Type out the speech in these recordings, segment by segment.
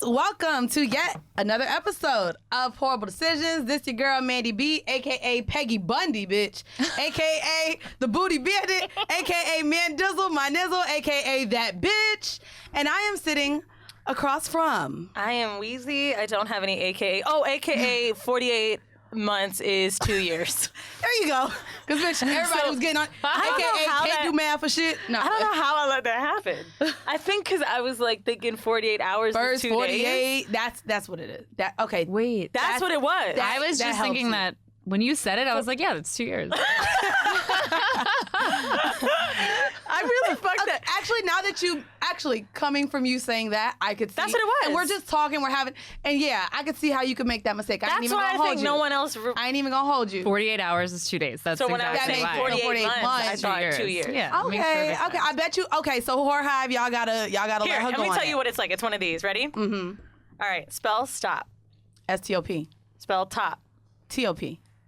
Welcome to yet another episode of Whoreible Decisions. This your girl, Mandii B, a.k.a. Peggy Bundy, bitch, a.k.a. the Booty Bandit, a.k.a. Mandizzle, my nizzle, a.k.a. that bitch. And I am sitting across from... I am Weezy. I don't have any a.k.a. Oh, a.k.a. 48 months is 2 years. There you go. Because, bitch, everybody was getting on... a.k.a. can't do math for shit. No. I don't know how I let that happen. I think because I was, like, thinking 48 hours First, is 2 48, days. that's what it is. Okay. Wait. That's what it was. I was just thinking you. that when you said it, I was like, yeah, that's 2 years. I really fucked that. Actually, now that you coming from you saying that, I could see. That's what it was. And we're just talking, we're having, and yeah, I could see how you could make that mistake. I ain't That's even why gonna I hold think you. no one else... I ain't even gonna hold you. 48 hours is 2 days. That's So when I was exactly saying why. 48 months, I thought 2 years. Yeah. Okay. I bet you. Okay, so Whoreible, y'all gotta Here, let her let go me on tell it. you what it's like. It's one of these. Ready? Mm-hmm. All right. Spell stop. STOP. Spell top. TOP.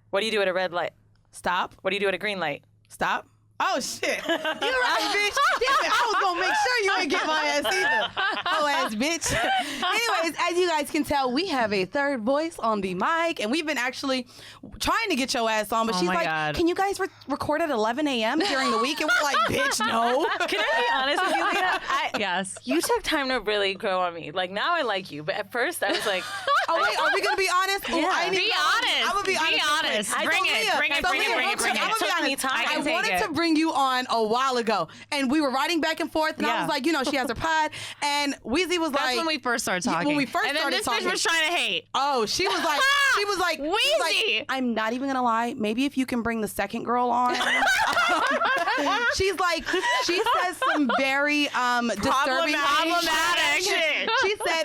What do you do at a red light? Stop. What do you do at a green light? Stop. Oh shit! You're right, bitch. Damn it! I was gonna make sure you ain't get my ass either. Oh ass bitch. Anyways, as you guys can tell, we have a third voice on the mic, and we've been actually trying to get your ass on, but Oh she's my like, God. "Can you guys record at 11 a.m. during the week?" And we're like, "Bitch, no." Can I be honest with you, Leah? Yes. You took time to really grow on me. Like, now I like you, but at first I was like... Oh wait, are we gonna be honest? Ooh, Yeah. I ain't Be even- honest. I'm gonna be honest. honest. I Bring told it, Leah. bring it, So bring it, Leah, bring it, real bring quick, it. I'm gonna be Took me honest. time. I I can take wanted it. to bring you on a while ago, and we were writing back and forth, and I Yeah. was like, you know, she has her pod, and Weezy was That's like, when we first started talking. when we first and then started this talking. bitch was trying to hate. Oh, she was like, Weezy. I'm not even gonna lie. Maybe if you can bring the second girl on. She's like, she says some very disturbing, Problematic shit. She said,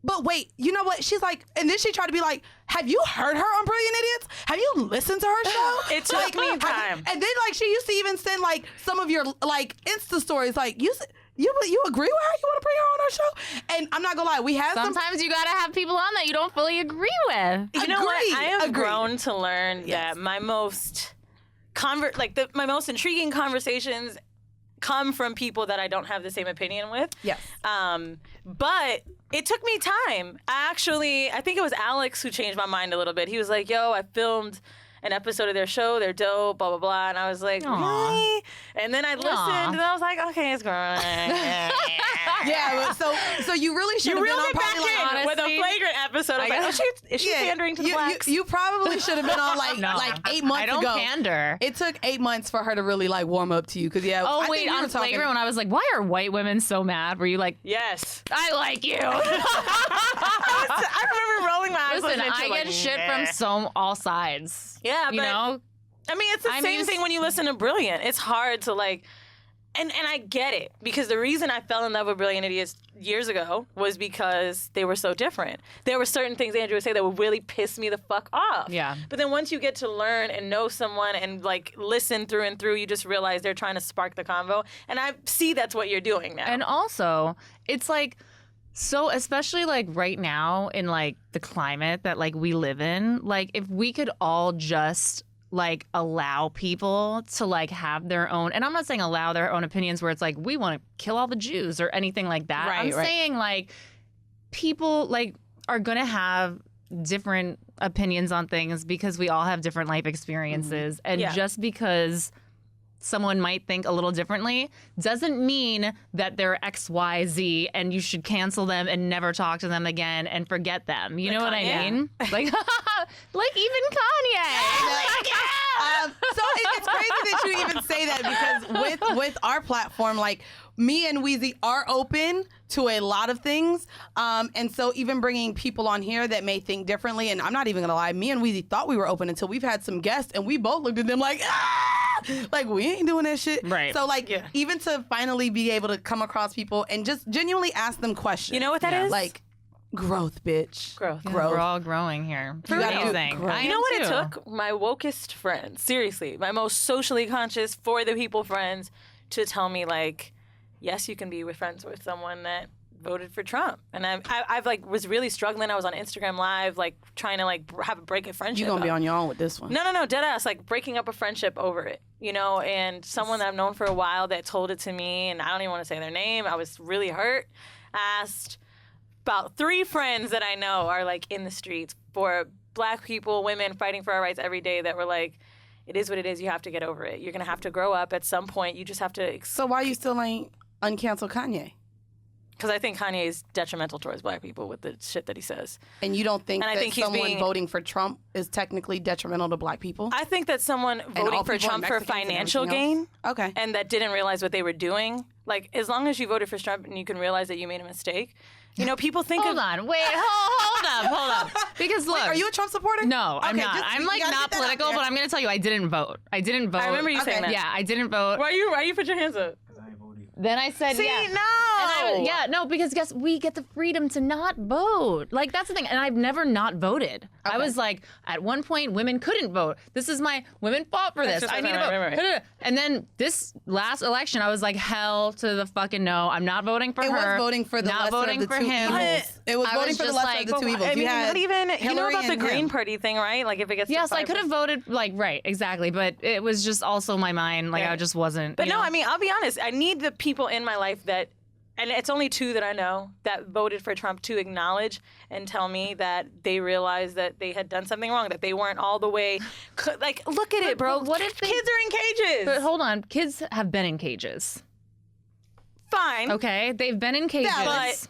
but wait, you know what? She's like, and then she tried to be like, have you heard her on Brilliant Idiots? Have you listened to her show? It took me time. And then like she used to even send like some of your like Insta stories, like you agree with her? You want to bring her on our show? And I'm not gonna lie, we have Sometimes you gotta have people on that you don't fully agree with. You know what? I have Agreed. grown to learn that my most my most intriguing conversations come from people that I don't have the same opinion with. Yes. But it took me time. I think it was Alex who changed my mind a little bit. He was like, yo, I filmed an episode of their show. They're dope, blah, blah, blah. And I was like, really? And then I listened, and I was like, okay, it's great. Yeah, but so you really should You have been reeled on me back probably like, in with a honestly, flagrant episode. I was like, oh, is she pandering to the blacks? You probably should have been on like 8 months I don't ago. pander. It took 8 months for her to really like warm up to you, because I Oh think wait, we were on talking- Flagrant when I was like, why are white women so mad? Were you like, Yes. I like you? I remember rolling my eyes. Listen, listening to I it, get like, shit nah. from all sides. Yeah, you but know? I mean, it's the same thing when you listen to Brilliant. It's hard to like, and I get it, because the reason I fell in love with Brilliant Idiots years ago was because they were so different. There were certain things Andrew would say that would really piss me the fuck off. Yeah. But then once you get to learn and know someone and like listen through and through, you just realize they're trying to spark the convo. And I see that's what you're doing now. And also, it's like, so especially like right now in like the climate that like we live in, like if we could all just like allow people to like have their own, and I'm not saying allow their own opinions where it's like we want to kill all the Jews or anything like that. Right, I'm saying like people like are gonna have different opinions on things because we all have different life experiences, and Yeah. just because someone might think a little differently doesn't mean that they're XYZ and you should cancel them and never talk to them again and forget them. You know what I Kanye. mean? Like, like even Kanye. So it's crazy that you even say that, because with our platform, like me and Weezy are open to a lot of things, and so even bringing people on here that may think differently, and I'm not even gonna lie, me and Weezy thought we were open until we've had some guests, and we both looked at them like, like we ain't doing that shit. Right. So like, even to finally be able to come across people and just genuinely ask them questions. You know what that is? Like, growth, bitch. Growth. Growth. We're all growing here. You gotta do Amazing. growth. I You know am what it too. took? My wokest friends, seriously, my most socially conscious, for the people friends, to tell me like, yes, you can be friends with someone that voted for Trump. And I've like was really struggling. I was on Instagram Live, like trying to like have a break of friendship. You're gonna be up. on your own with this one. No, dead ass, like breaking up a friendship over it, you know, and someone that I've known for a while that told it to me, and I don't even want to say their name. I was really hurt. Asked about 3 friends that I know are like in the streets for Black people, women fighting for our rights every day that were like, it is what it is. You have to get over it. You're going to have to grow up at some point. You just have to. So why you still ain't uncancel Kanye? Because I think Kanye is detrimental towards Black people with the shit that he says. And you don't think And I that think he's someone being- voting for Trump is technically detrimental to Black people? I think that someone voting all for people and Trump for Mexicans and financial everything gain else? Okay. and that didn't realize what they were doing, like as long as you voted for Trump and you can realize that you made a mistake, you know, people think Hold of on, wait, hold up. Because look, Are you a Trump supporter? No, I'm Okay, not. just- I'm you like gotta not get that out political, there. but I'm gonna tell you, I didn't vote. I didn't vote. I remember you saying that. Yeah, I didn't vote. Why you put your hands up? Then I said, See, yeah. no. No, because guess we get the freedom to not vote. Like that's the thing, and I've never not voted. I was like, at one point, women couldn't vote. This is my women fought for this. just I need to right, vote. right. And then this last election, I was like, hell to the fucking no. I'm not voting for It her. was voting for the not lesser voting of the for two him. evils. It was I voting was for the just lesser like, of the two evils. I mean, you had not even. You know Hillary about the and Green him. Party thing, right? Like if it gets. Yes, to I could have voted like right, exactly, but it was just also my mind. Like I Right. just wasn't. But you no, know? I mean, I'll be honest. I need the people in my life that, and it's only 2 that I know that voted for Trump to acknowledge and tell me that they realized that they had done something wrong, that they weren't all the way. Like, look at it, bro. but what if they- kids are in cages? But hold on, kids have been in cages. Fine. Okay, they've been in cages. But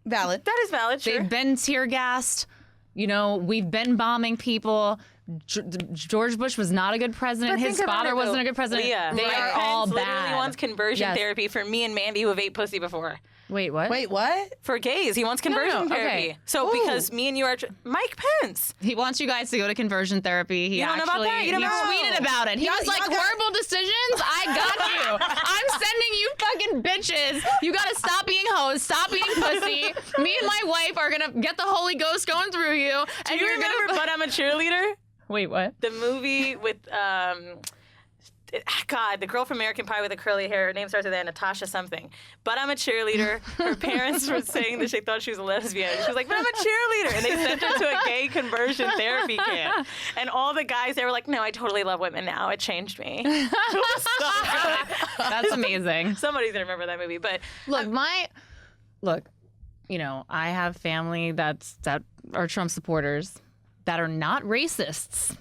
Valid. that is valid. Sure. They've been tear gassed. You know, we've been bombing people. George Bush was not a good president. But His think about father it, wasn't though. a good president. Leah, They Mike are Pence all literally bad. wants conversion Yes. therapy for me and Mandii who have ate pussy before. Wait, what? Wait, what? For gays, he wants conversion no, therapy. okay. So Ooh. because me and you are Mike Pence. He wants you guys to go to conversion therapy. He You don't know about actually that? You don't he know? tweeted about it. He Y'all- was like, y'all got- "Horrible decisions. I got you. I'm sending you fucking bitches. You gotta stop being hoes. Stop eating pussy. Me and my wife are gonna get the Holy Ghost going through you, and Do you you're remember gonna." But I'm a Cheerleader? Wait, what? The movie with God, the girl from American Pie with the curly hair. Her name starts with that, Natasha something. But I'm a cheerleader. Her parents were saying that she thought she was a lesbian. She was like, but I'm a cheerleader. And they sent her to a gay conversion therapy camp. And all the guys, they were like, no, I totally love women now. It changed me. It was so good. That's amazing. Somebody's going to remember that movie. But Look, you know, I have family that are Trump supporters that are not racists.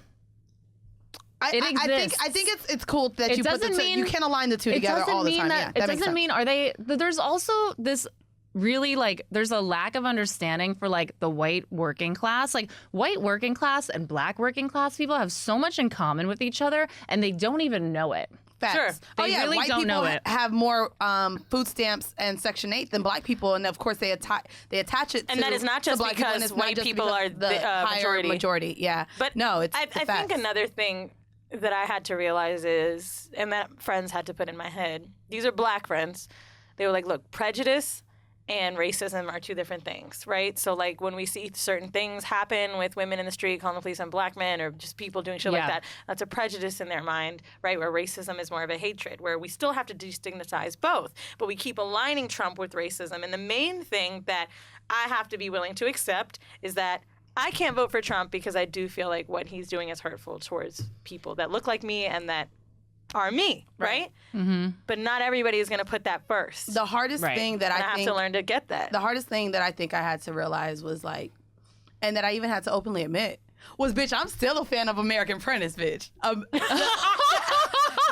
I think it's cool that It you put the doesn't two. mean- You can't align the two It together doesn't all the mean time. that. Yeah, It that makes doesn't sense. mean are they? There's also this really like there's a lack of understanding for like the white working class. Like white working class and black working class people have so much in common with each other, and they don't even know it. Facts. Sure. Oh They yeah, really white don't people know it. have more food stamps and Section 8 than black people, and of course they attach it. And to, that is not just to black people, and because it's not white just people because are the the, higher majority. Yeah, But no, it's I the think facts. another thing that I had to realize is, and that friends had to put in my head, these are black friends. They were like, look, prejudice and racism are 2 different things, right? So like when we see certain things happen with women in the street calling the police on black men or just people doing shit like Yeah. that, that's a prejudice in their mind, right? Where racism is more of a hatred, where we still have to destigmatize both, but we keep aligning Trump with racism. And the main thing that I have to be willing to accept is that I can't vote for Trump because I do feel like what he's doing is hurtful towards people that look like me and that are me, right? Mm-hmm. But not everybody is going to put that first. The hardest Right. thing that And I I have think to learn to get that. the hardest thing that I think I had to realize was like, and that I even had to openly admit was, bitch, I'm still a fan of American Apprentice, bitch.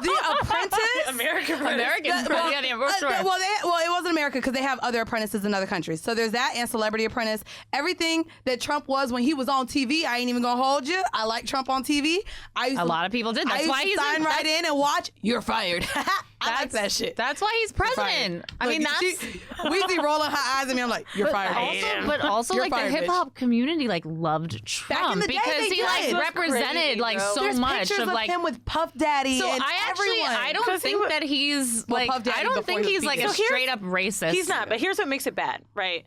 The Apprentice. American American. Yeah, yeah, sure. Well, it wasn't America because they have other apprentices in other countries. So there's that and Celebrity Apprentice. Everything that Trump was when he was on TV, I ain't even gonna hold you. I like Trump on TV. A lot of people did. That's I used why to he's sign right in and watch. You're fired. I like that shit. That's why he's president. I mean, that's. Weezy rolling her eyes at me. I'm like, you're fired. But also, You're like fired, the hip hop community, like loved Trump in the day, because they he did. like It was represented crazy, like bro. so There's much pictures of like. him with Puff Daddy So and I actually, everyone. I don't 'Cause he think wa- that he's Well, like. Puff Daddy I don't before think he was he's like a vegan. straight up racist. He's not, but here's what makes it bad, right?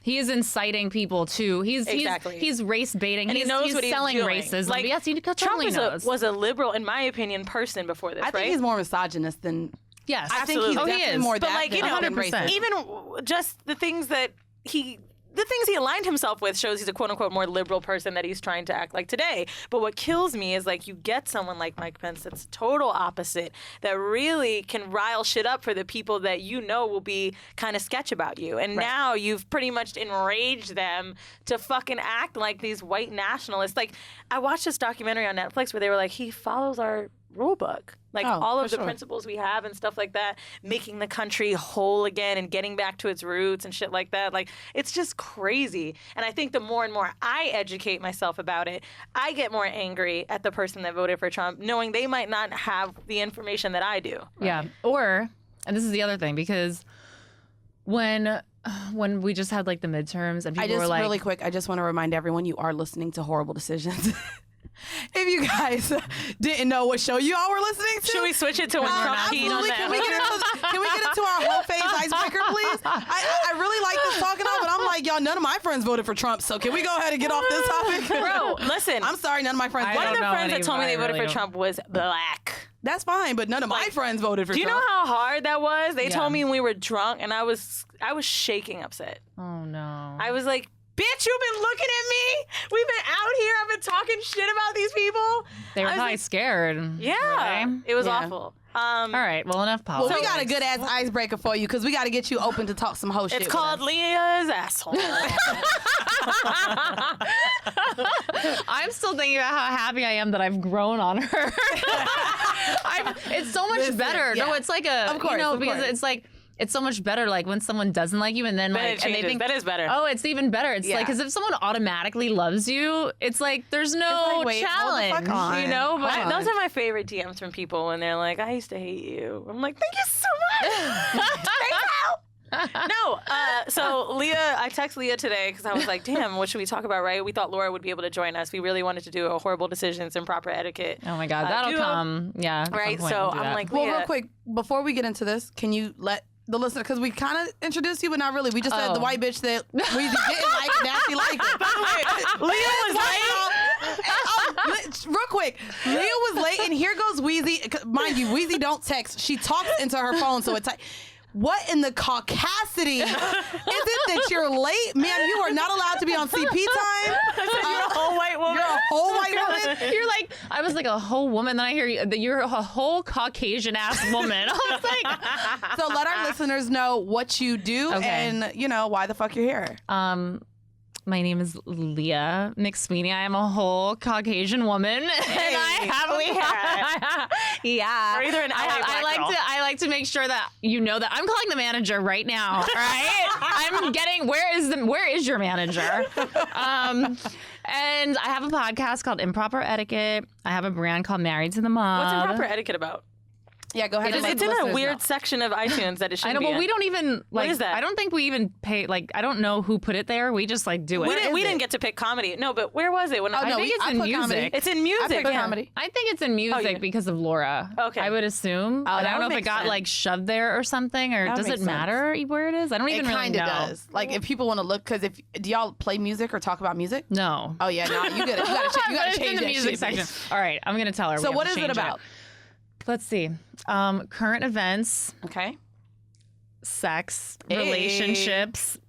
He is inciting people to. Exactly. He's race baiting. And he knows he's what he's selling doing. racism. Like, Yes, he Trump totally is knows. was a liberal, in my opinion, person before this, I right? think he's more misogynist than. Yes, I think he's Absolutely. Oh, he definitely is. more But that like, you than know, than 100%. racist. even just the things that he the things he aligned himself with shows he's a quote-unquote more liberal person that he's trying to act like today. But what kills me is, like, you get someone like Mike Pence that's total opposite, that really can rile shit up for the people that you know will be kind of sketch about you. And now you've pretty much enraged them to fucking act like these white nationalists. Like, I watched this documentary on Netflix where they were like, he follows our rule book. Like, all of the principles we have and stuff like that, making the country whole again and getting back to its roots and shit like that. Like, it's just crazy. And I think the more and more I educate myself about it, I get more angry at the person that voted for Trump, knowing they might not have the information that I do. Yeah. Or, and this is the other thing, because when we just had, like, the midterms and people were like... Really quick, I just want to remind everyone you are listening to Whoreible Decisions. If you guys didn't know what show you all were listening to. Should we switch it to when Trump peed on them? Can we get into our whole phase icebreaker, please? I really like this talking on, but I'm like, y'all, none of my friends voted for Trump, so can we go ahead and get off this topic? Bro, listen. I'm sorry, none of my friends One of voted. the friends that told me they voted for Trump was black. That's fine, but none of my friends voted for Trump. Do you know how hard that was? They told me when we were drunk, and I was shaking upset. Oh, no. I was like, bitch, you've been looking at me. We've been out here. I've been talking shit about these people. They were probably scared. Yeah. It was awful. All right. Well, enough politics. Well, we got a good ass icebreaker for you because we got to get you open to talk some hoe shit. It's called Leah's asshole. I'm still thinking about how happy I am that I've grown on her. It's so much better. Yeah. No, it's like a, of course, because it's like, it's so much better, like, when someone doesn't like you and then, like, and they think, that is better. Oh, it's even better. It's like, because if someone automatically loves you, it's like, there's no challenge, you know? But those are my favorite DMs from people when they're like, I used to hate you. I'm like, thank you so much. Thank you. No, so Leah, I texted Leah today because I was like, damn, what should we talk about, right? We thought Laura would be able to join us. We really wanted to do a Whoreible Decisions and Proper Etiquette. Oh my God, that'll come. Yeah. Right, so I'm like, well, Leah, real quick, before we get into this, can you let the listener, because we kind of introduced you, but not really. We just said the white bitch that Weezy didn't like, now she liked it. By the way, Leah was late. Real quick, Leah was late, and here goes Weezy. Mind you, Weezy don't text. She talks into her phone, so it's like, what in the CAUCASITY is it that you're late? Man, you are not allowed to be on CP time. you're a whole white woman. You're a whole white woman. You're like, I was like a whole woman. Then I hear you, that you're a whole Caucasian ass woman. I was like, so let our listeners know what you do and, you know, why the fuck you're here. My name is Leah Mcsweeney. I am a whole Caucasian woman, and I have yeah. Or either an I like to make sure that you know that I'm calling the manager right now. All right, I'm getting where is your manager? And I have a podcast called Improper Etiquette. I have a brand called Married to the Mob. What's Improper Etiquette about? Yeah, go ahead. It's in a weird section of iTunes that it shouldn't be. I know, but we don't even like. What is that? I don't think we even pay. Like, I don't know who put it there. We just like do it. We didn't get to pick comedy. No, but where was it? I think it's in music. Comedy. It's in music. I picked comedy. I think it's in music because of Laura. Okay. I would assume. I don't know if it got like shoved there or something, or does it matter where it is? I don't even really know. It kind of does. Like, if people want to look, because do y'all play music or talk about music? No. Oh yeah, no. You gotta change the music section. All right, I'm gonna tell her. So what is it about? Let's see. Current events. Okay. Sex, relationships,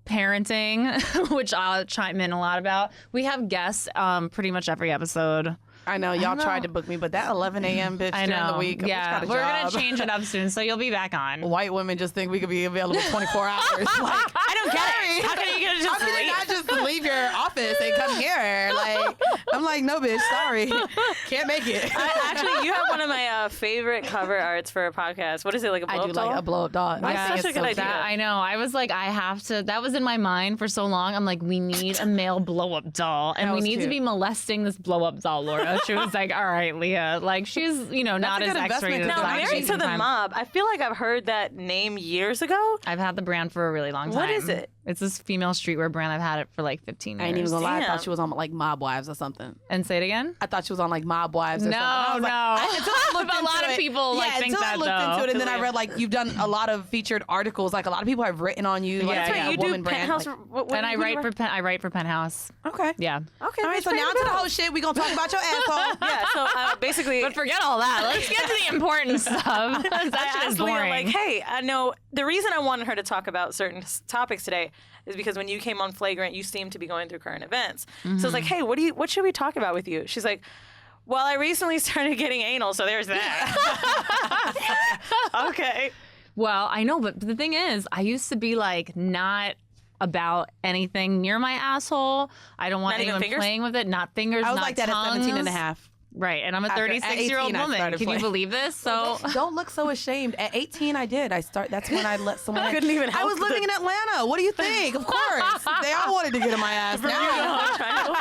parenting, which I'll chime in a lot about. We have guests pretty much every episode. I know y'all tried to book me, but that 11 a.m. bitch during the week. Yeah, we're gonna change it up soon, so you'll be back on. White women just think we could be available 24 hours. Like, I don't get it. How can you not just leave your office and come here? Like, I'm like, no, bitch, sorry, can't make it. Actually, you have one of my favorite cover arts for a podcast. What is it, like a blow up doll? Like a blow up doll. That's such a good idea. I know. I was like, I have to. That was in my mind for so long. I'm like, we need a male blow up doll, and we need to be molesting this blow up doll, Laura. She was like, all right, Leah. Like, she's, not as X-rated. Now, Married to the Mob, I feel like I've heard that name years ago. I've had the brand for a really long time. What is it? It's this female streetwear brand. I've had it for like 15 years. I ain't even gonna lie. I thought she was on like Mob Wives or something. And say it again? I thought she was on like Mob Wives or something. No. A lot of people think that, though. Until I looked into it, and then I read like you've done a lot of featured articles. Like a lot of people have written on you. Like, that's right. You do Penthouse. And I write for Penthouse. Okay. Yeah. Okay. All right. So now to the whole shit. We gonna talk about your asshole. Yeah. So basically, but forget all that. Let's get to the important stuff. That shit is boring. Like, hey, I know the reason I wanted her to talk about certain topics today is because when you came on Flagrant, you seemed to be going through current events. So it's like, hey, what should we talk about with you? She's like, well, I recently started getting anal, so there's that. Okay. Well, I know, but the thing is, I used to be like not about anything near my asshole. I don't want Not even anyone fingers? playing with it. Not fingers, I was not like that at tongues. 17 and a half. Right, and I'm a At 36-year-old 18, I woman. started Can you playing. believe this? So Don't look so ashamed. At 18, I did. That's when I let someone. I couldn't even I help was living in Atlanta. What do you think? Of course, they all wanted to get in my ass. Now.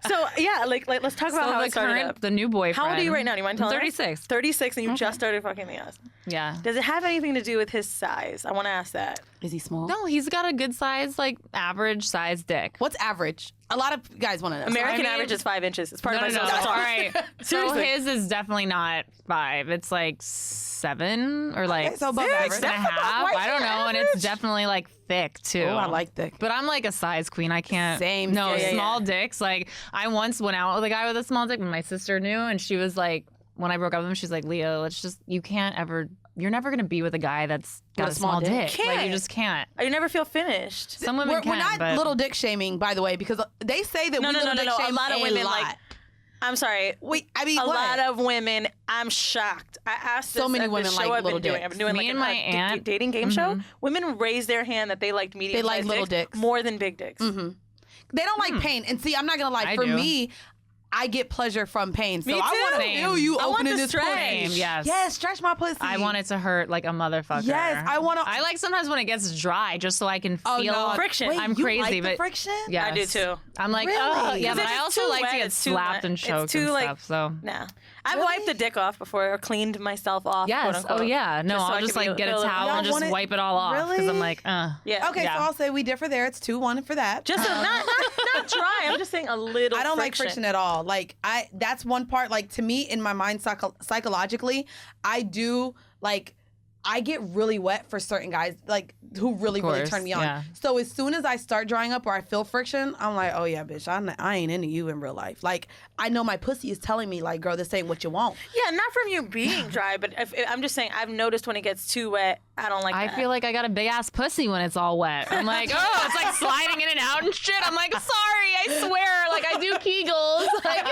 So yeah, like let's talk about how the it started up. the new boyfriend. How old are you right now? Do you mind telling us? 36. 36, and you just started fucking the ass. Yeah. Does it have anything to do with his size? I want to ask that. Is he small? No, he's got a good size, like average size dick. What's average? A lot of guys want to know. American I mean- average is 5 inches. It's part No, of no, my no. social All right. So Seriously. his is definitely not 5. It's like 7 or like Okay, so above 6 average. and a That's above half. white I don't know, and average. it's definitely like thick too. Oh, I like thick. But I'm like a size queen. I can't. Same. No, Yeah, small dicks. Like I once went out with a guy with a small dick, and my sister knew, and she was like, when I broke up with him, she's like, Leah, you're never gonna be with a guy that's got a small dick. Like Can't. you just can't. I never feel finished. Some women We're can, not but little dick shaming, by the way, because they say that No, we no, little no, dick no, no. A shame lot of women, lot. like, I'm sorry. I mean, A what? lot of women, I'm shocked. I asked So this many at women the show like I've little been doing. dicks. I've been doing Me like and a my aunt- dating game show. Women raised their hand that they liked medium. They like little dicks. more than big dicks. They don't like pain. And see, I'm not gonna lie. I For do. me, I get pleasure from pain. So Me I want to too. feel you I want opening the this stretch. pussy. Yes. Yes, stretch my pussy. I want it to hurt like a motherfucker. Yes, I want to. I like sometimes when it gets dry, just so I can feel Friction. Wait, I'm you crazy, like the but friction? yes. I do too. I'm like, Really? oh, yeah, 'Cause but if I it's also too like wet, to get it's too slapped wet. and It's choked too, and like- stuff. So Nah. I've Really? wiped the dick off before or cleaned myself off. yes, quote unquote, oh yeah, no, just so I I'll could just be like get a little- towel Y'all and just want it- wipe it all off because Really? I'm like, Yeah. Okay, Yeah. so I'll say we differ there. It's 2-1 for that. Just not dry. I'm just saying a little. I don't like friction at all. Like that's one part. Like to me, in my mind, psychologically, I do like. I get really wet for certain guys, like who really course, turn me on. yeah. So as soon as I start drying up or I feel friction, I'm like, oh yeah, bitch, I ain't into you in real life. Like I know my pussy is telling me, like, girl, this ain't what you want. Yeah, not from you being dry, but I'm just saying I've noticed when it gets too wet, I don't like I that. feel like I got a big ass pussy when it's all wet. I'm like, oh, it's like sliding in and out and shit. I'm like, sorry, I swear, like I do Kegels, like,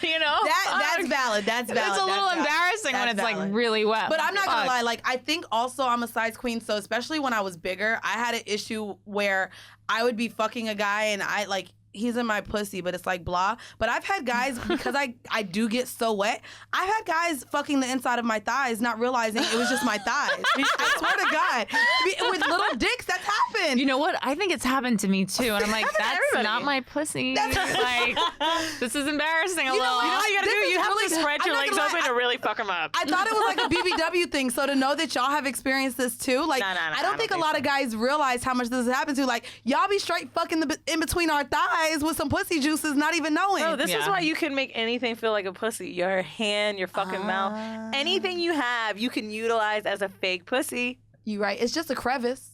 you know. That's valid. That's valid. It's a little That's valid. embarrassing when That's it's like valid. really wet. But I'm not gonna Fuck. lie. Like I think also I'm a size queen. So especially when I was bigger, I had an issue where I would be fucking a guy and I like he's in my pussy, but it's like blah. But I've had guys because I do get so wet. I've had guys fucking the inside of my thighs, not realizing it was just my thighs. I swear to God, with little dicks, that's happened. You know what? I think it's happened to me too, and I'm like, that's everybody. not my pussy. Like, this is embarrassing a You know little. what? You know what you gotta This do? is You have really- to spread I'm your not legs gonna lie, open to really fuck them up. I thought it was like a BBW thing. So to know that y'all have experienced this too, like No, I don't think a lot of guys realize how much this has happened to. Like y'all be straight fucking in between our thighs with some pussy juices, not even knowing. Bro, this is Yeah. why you can make anything feel like a pussy. Your hand, your fucking mouth. Anything you have, you can utilize as a fake pussy. You right. It's just a crevice.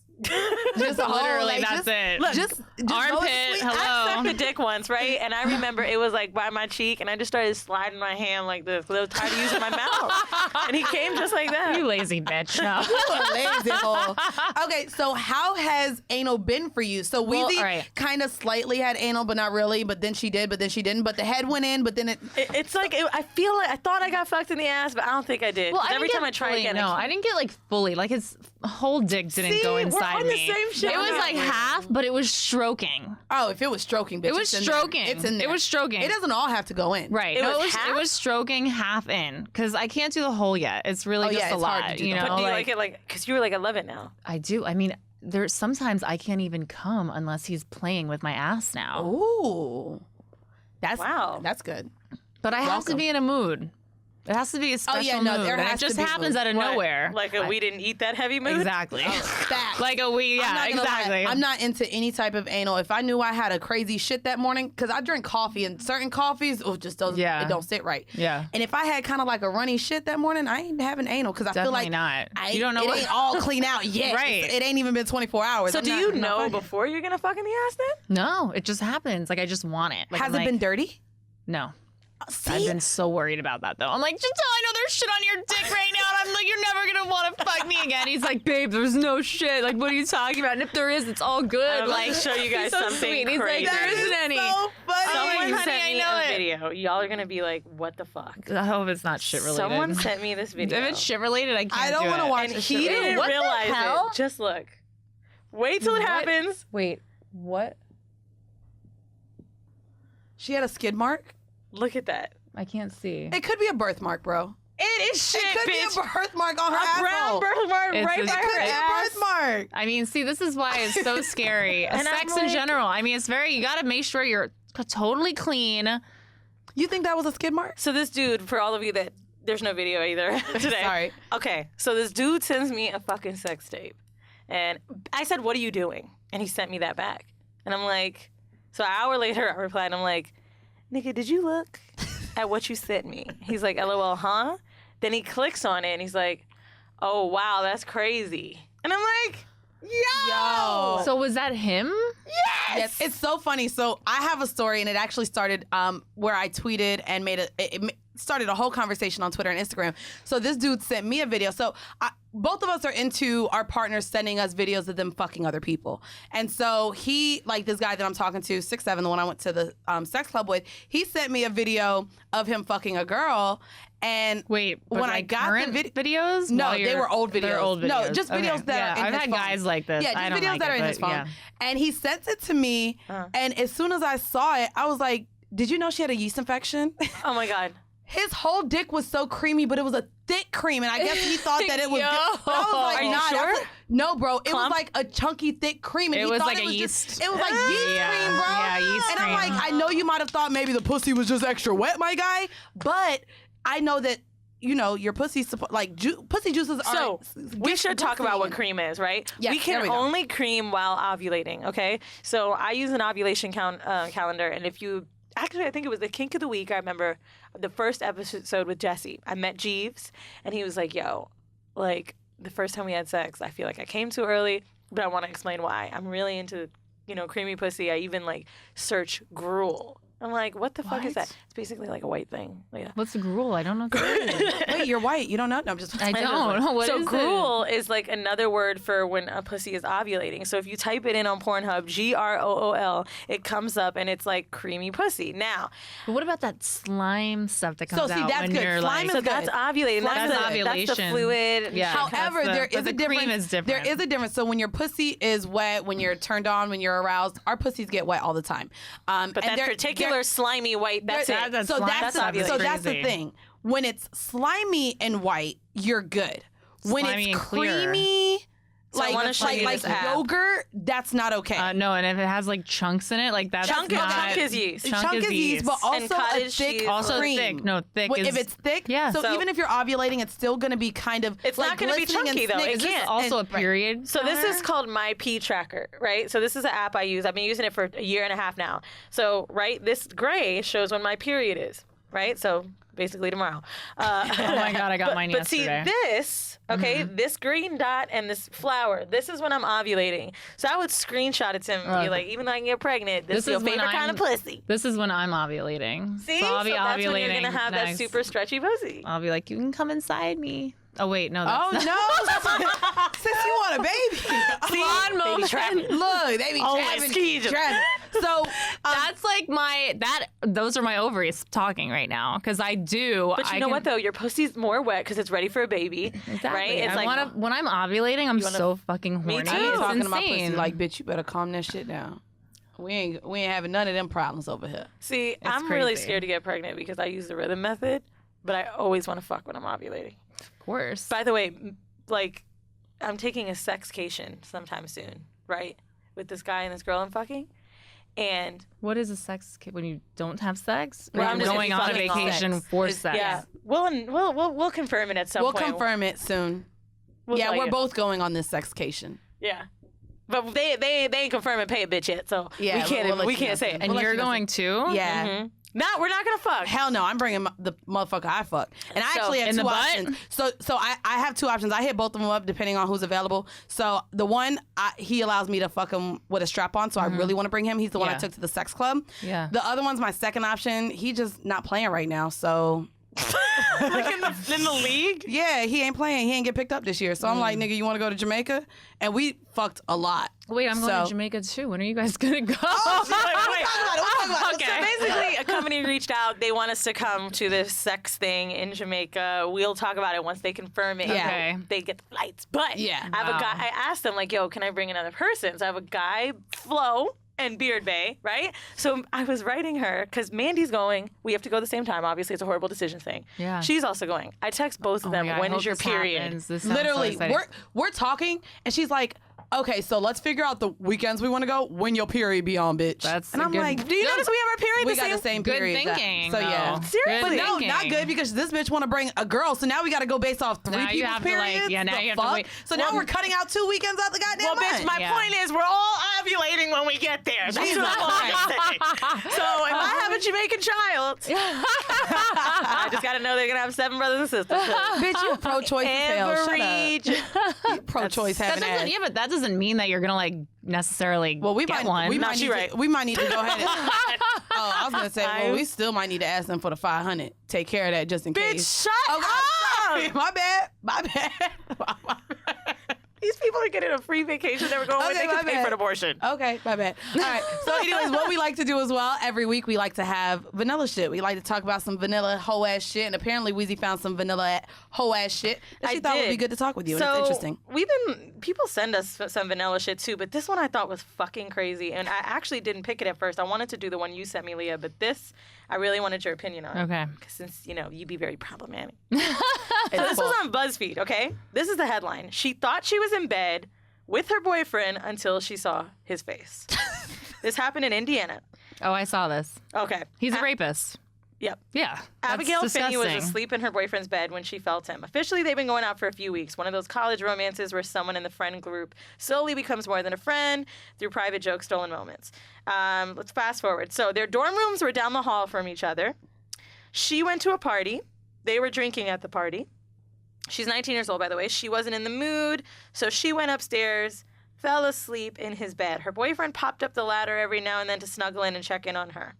Just a hole, Literally, like, that's just, it. Look, just Armpit, go to sleep. hello. I sucked a dick once, right? And I remember it was like by my cheek, and I just started sliding my hand like this. 'Cause I was tired of using my mouth. And he came just like that. You lazy bitch. No. You a lazy hole. Okay, so how has anal been for you? So Well, Weezy all right. kind of slightly had anal, but not really. But then she did, but then she didn't. But the head went in, but then it. It's like I feel like I thought I got fucked in the ass, but I don't think I did. Well, 'Cause every time I try fully, again, no, I I didn't get like fully. Like his whole dick didn't See, go we're inside on the me. same shit. It was like half, but it was stroking. Oh, if it was stroking, bitch, It was it's in there. stroking. It's in there. It was stroking. It doesn't all have to go in. Right. It no, was it half? was stroking half in because I can't do the whole yet. It's really Oh, just yeah, a it's hard lot. to do You the know, But do you like, like it like because you were like 11 now? I do. I mean, there's sometimes I can't even come unless he's playing with my ass now. Ooh, that's Wow. That's good. But I have to Welcome. be in a mood. It has to be a special yeah, no, mood. there And has it just to be happens mood. out of What? nowhere. Like we didn't eat that heavy mood. Exactly. Fact. Like a we. I'm Yeah. not gonna lie, Exactly. I'm not into any type of anal. If I knew I had a crazy shit that morning, because I drink coffee and certain coffees, just doesn't. Yeah. It don't sit right. Yeah. And if I had kind of like a runny shit that morning, I ain't having anal because I feel Definitely like not. I You don't know it what- ain't all clean out yet. Right. It ain't even been 24 hours. So I'm do not- you I'm not know fucking. before you're gonna fuck in the ass then? No, it just happens. Like I just want it. Like, Has I'm it been like, dirty? No. See? I've been so worried about that though. I'm like, Chantel, I know there's shit on your dick right now, and I'm like, you're never gonna want to fuck me again. He's like, babe, there's no shit. Like, what are you talking about? And if there is, it's all good. I'm like, about to show you guys he's so something sweet. He's crazy. like, there isn't any. So funny. Someone honey, sent I me know a it. video. Y'all are gonna be like, what the fuck? I hope it's not shit related. Someone sent me this video. If it's shit related, I can't I don't want to watch and the he shit. didn't What the realize hell? it. Just look. Wait till it happens. Wait, what? She had a skid mark. Look at that. I can't see. It could be a birthmark, bro. It is shit, It could bitch. be a birthmark on her A brown asshole. birthmark It's right a- by It could her be a ass. birthmark. I mean, see, this is why it's so scary. And I'm Sex in like- general. I mean, it's very, you got to make sure you're totally clean. You think that was a skid mark? So this dude, for all of you that there's no video either today. Sorry. Okay, so this dude sends me a fucking sex tape, and I said, "What are you doing?" And he sent me that back, and I'm like, so an hour later, I replied, I'm like, "Nigga, did you look at what you sent me?" He's like, "LOL, huh?" Then he clicks on it, and he's like, "Oh wow, that's crazy," and I'm like, "Yo." So was that him? Yes, it's so funny. So I have a story, and it actually started where I tweeted and started a whole conversation on Twitter and Instagram. So this dude sent me a video. So both of us are into our partners sending us videos of them fucking other people. And so he, like this guy that I'm talking to, 6'7", the one I went to the sex club with, he sent me a video of him fucking a girl. And Wait, but when I like got current the videos? no, While they you're- were old videos. They're old videos. No, just videos Okay. that Yeah, are in I've his had phone. guys like this. Yeah, just I don't videos like that it, are in his but phone. yeah. And he sent it to me, and as soon as I saw it, I was like, "Did you know she had a yeast infection?" Oh my god. His whole dick was so creamy, but it was a thick cream, and I guess he thought that it was Yo. good. But I was like, Are you "Nah, sure? no, bro. It Clump? was like a chunky, thick cream, and It he was thought like it a was yeast. Just, it was like yeast Yeah. cream, bro. Yeah, yeast and I'm cream. like, I know you might have thought maybe the pussy was just extra wet, my guy, but I know that. You know, your pussy's pussy juices are. So we should talk about what cream. cream is, right? Yes, we can there we go. only cream while ovulating. Okay, so I use an ovulation calendar, and if you actually, I think it was the Kink of the week. I remember the first episode with Jesse. I met Jeeves, and he was like, "Yo, like the first time we had sex, I feel like I came too early, but I want to explain why. I'm really into, creamy pussy. I even like search gruel." I'm like, what the fuck is that? It's basically like a white thing. Yeah. What's the gruel? I don't know. What that is. Wait, you're white. You don't know? No, I'm just. I don't. What so is gruel is like another word for when a pussy is ovulating. So if you type it in on Pornhub, GROOL, it comes up and it's like creamy pussy. Now, But what about that slime stuff that comes So, see, out that's when good. you're Slime like? is so good. that's ovulating. Slime That's, is the, good. that's the Ovulation. fluid. Yeah. However, That's the- there is but a the cream difference. is different. There is a difference. So when your pussy is wet, when you're turned on, when you're aroused, our pussies get wet all the time. But that particular slimy white, that's it. That's so slime. that's That's the, so obviously that's the crazy. thing. When it's slimy and white, you're good. When Slimy it's and clear. creamy, So I wanna show you like this app. yogurt, that's not okay. No, and if it has like chunks in it, like that's Chunk not. is yeast. Chunk is yeast. but And also a cottage thick cheese. Also cream. thick. No, thick Wait, is. if it's thick, Yeah. So, So- even if you're ovulating, it's still going to be kind of. It's like not gonna be glistening and chunky, though. snick- It can't. also a and- period. So this is called My Pee Tracker, right? So this is an app I use. I've been using it for a year and a half now. So, right, this gray shows when my period is, right? So basically tomorrow. Oh my god, I got mine But see, yesterday. this, okay, this green dot and this flower, this is when I'm ovulating. So I would screenshot it to him and be like, even though I can get pregnant, this is your when favorite kind of pussy. This is when I'm ovulating. See? So I'll be that's ovulating when you're going to have that next. super stretchy pussy. I'll be like, you can come inside me. Oh wait, no. Oh That's no! Since you want a baby, Fun Baby moment. trapping. look, they be Oh, trapping, excuse you. trapping. So That's like those are my ovaries talking right now because I do. But you know what, though? Your pussy's more wet because it's ready for a baby, Exactly. right? It's I like, wanna, when I'm ovulating, I'm so fucking horny. too. I ain't It's talking about pussy. insane. Like, bitch, you better calm that shit down. We ain't having none of them problems over here. see, I'm really crazy. scared to get pregnant because I use the rhythm method, but I always want to fuck when I'm ovulating. Of course. By the way, like, I'm taking a sexcation sometime soon, right? With this guy and this girl I'm fucking. And What is a sex kit when you don't have sex? Or Well, I'm you're just going on a fucking all vacation sex. for It's- sex. yeah, we'll confirm it at some We'll point. confirm it soon. We'll Yeah, tell we're you. both going on this sexcation. Yeah. But they ain't confirm and pay a bitch yet, so Yeah, we can't we'll let we you know can't say soon. it. And We'll let you're you know going too? Yeah. Mhm. We're not gonna fuck. Hell no, I'm bringing the motherfucker I fuck. And I So, actually have in two the butt? options. So I have two options. I hit both of them up depending on who's available. So the one, he allows me to fuck him with a strap on, so I really want to bring him. He's the one I Yeah. took to the sex club. Yeah. The other one's my second option. He just not playing right now, so... Like in the league. Yeah, he ain't playing. He ain't get picked up this year. So I'm like, nigga, you want to go to Jamaica? And we fucked a lot. Wait, I'm going So- to Jamaica too. When are you guys gonna go? Wait, wait. We'll talk about it. Okay. So basically, a company reached out. They want us to come to this sex thing in Jamaica. We'll talk about it once they confirm it. Yeah. Okay. They get the flights. But Yeah. I have a Wow. guy. I asked them like, "Yo, can I bring another person?" So I have a guy, Flo, and Beard Bay, right? So I was writing her because Mandi's going. We have to go at the same time. Obviously, it's a horrible decision thing. Yeah. She's also going. I text both of Oh my them. God, I When hope is your this period? happens. This sounds so Literally, exciting. we're talking, and she's like, okay, so let's figure out the weekends we want to go when your period be on, bitch. That's and a I'm good- like, Do you notice we have our period we the got same? the same Good period. thinking. So yeah. though. Seriously? Good But no, not thinking. good because this bitch want to bring a girl. So now we got to go based off three Now you people's have to, like, periods. yeah, now The you have to fuck? wait. So now we're cutting out 2 weekends out the goddamn Well, bitch, month. my Yeah. point is we're all ovulating when we get there. That's Jesus what I'm saying. So if I have a Jamaican child, I just got to know they're going to have 7 brothers and sisters. Bitch, you pro-choice as hell. Shut Every up. You pro-choice That having ass. doesn't, yeah, but that doesn't mean that you're gonna like necessarily Well, we get might, one. we No, might she need right. to, we might need to go ahead and. Oh, I was gonna say, well, I- we still might need to ask them for the 500. Take care of that just in case. Bitch, shut Oh, I'm sorry. up! My bad. My bad. These people are getting a free vacation they were going with. Okay, They my can pay bad. for an abortion. Okay, my bad. All right. So, anyways, what we like to do as well, every week we like to have vanilla shit. We like to talk about some vanilla hoe ass shit, and apparently Weezy found some vanilla hoe ass shit that she I thought would did. be good to talk with you, and So it's interesting. people send us some vanilla shit too, but this one I thought was fucking crazy, and I actually didn't pick it at first. I wanted to do the one you sent me, Leah, but this I really wanted your opinion on. Okay. 'Cause since you be very problematic. So this was on BuzzFeed. Okay, this is the headline. She thought she was in bed with her boyfriend until she saw his face. This happened in Indiana. Oh, I saw this. Okay, He's a rapist. Yep. Yeah. that's Abigail Finney was disgusting. asleep in her boyfriend's bed when she felt him. Officially, they've been going out for a few weeks. One of those college romances where someone in the friend group slowly becomes more than a friend through private jokes, stolen moments. Let's fast forward. So their dorm rooms were down the hall from each other. She went to a party. They were drinking at the party. She's 19 years old, by the way. She wasn't in the mood, so she went upstairs, fell asleep in his bed. Her boyfriend popped up the ladder every now and then to snuggle in and check in on her.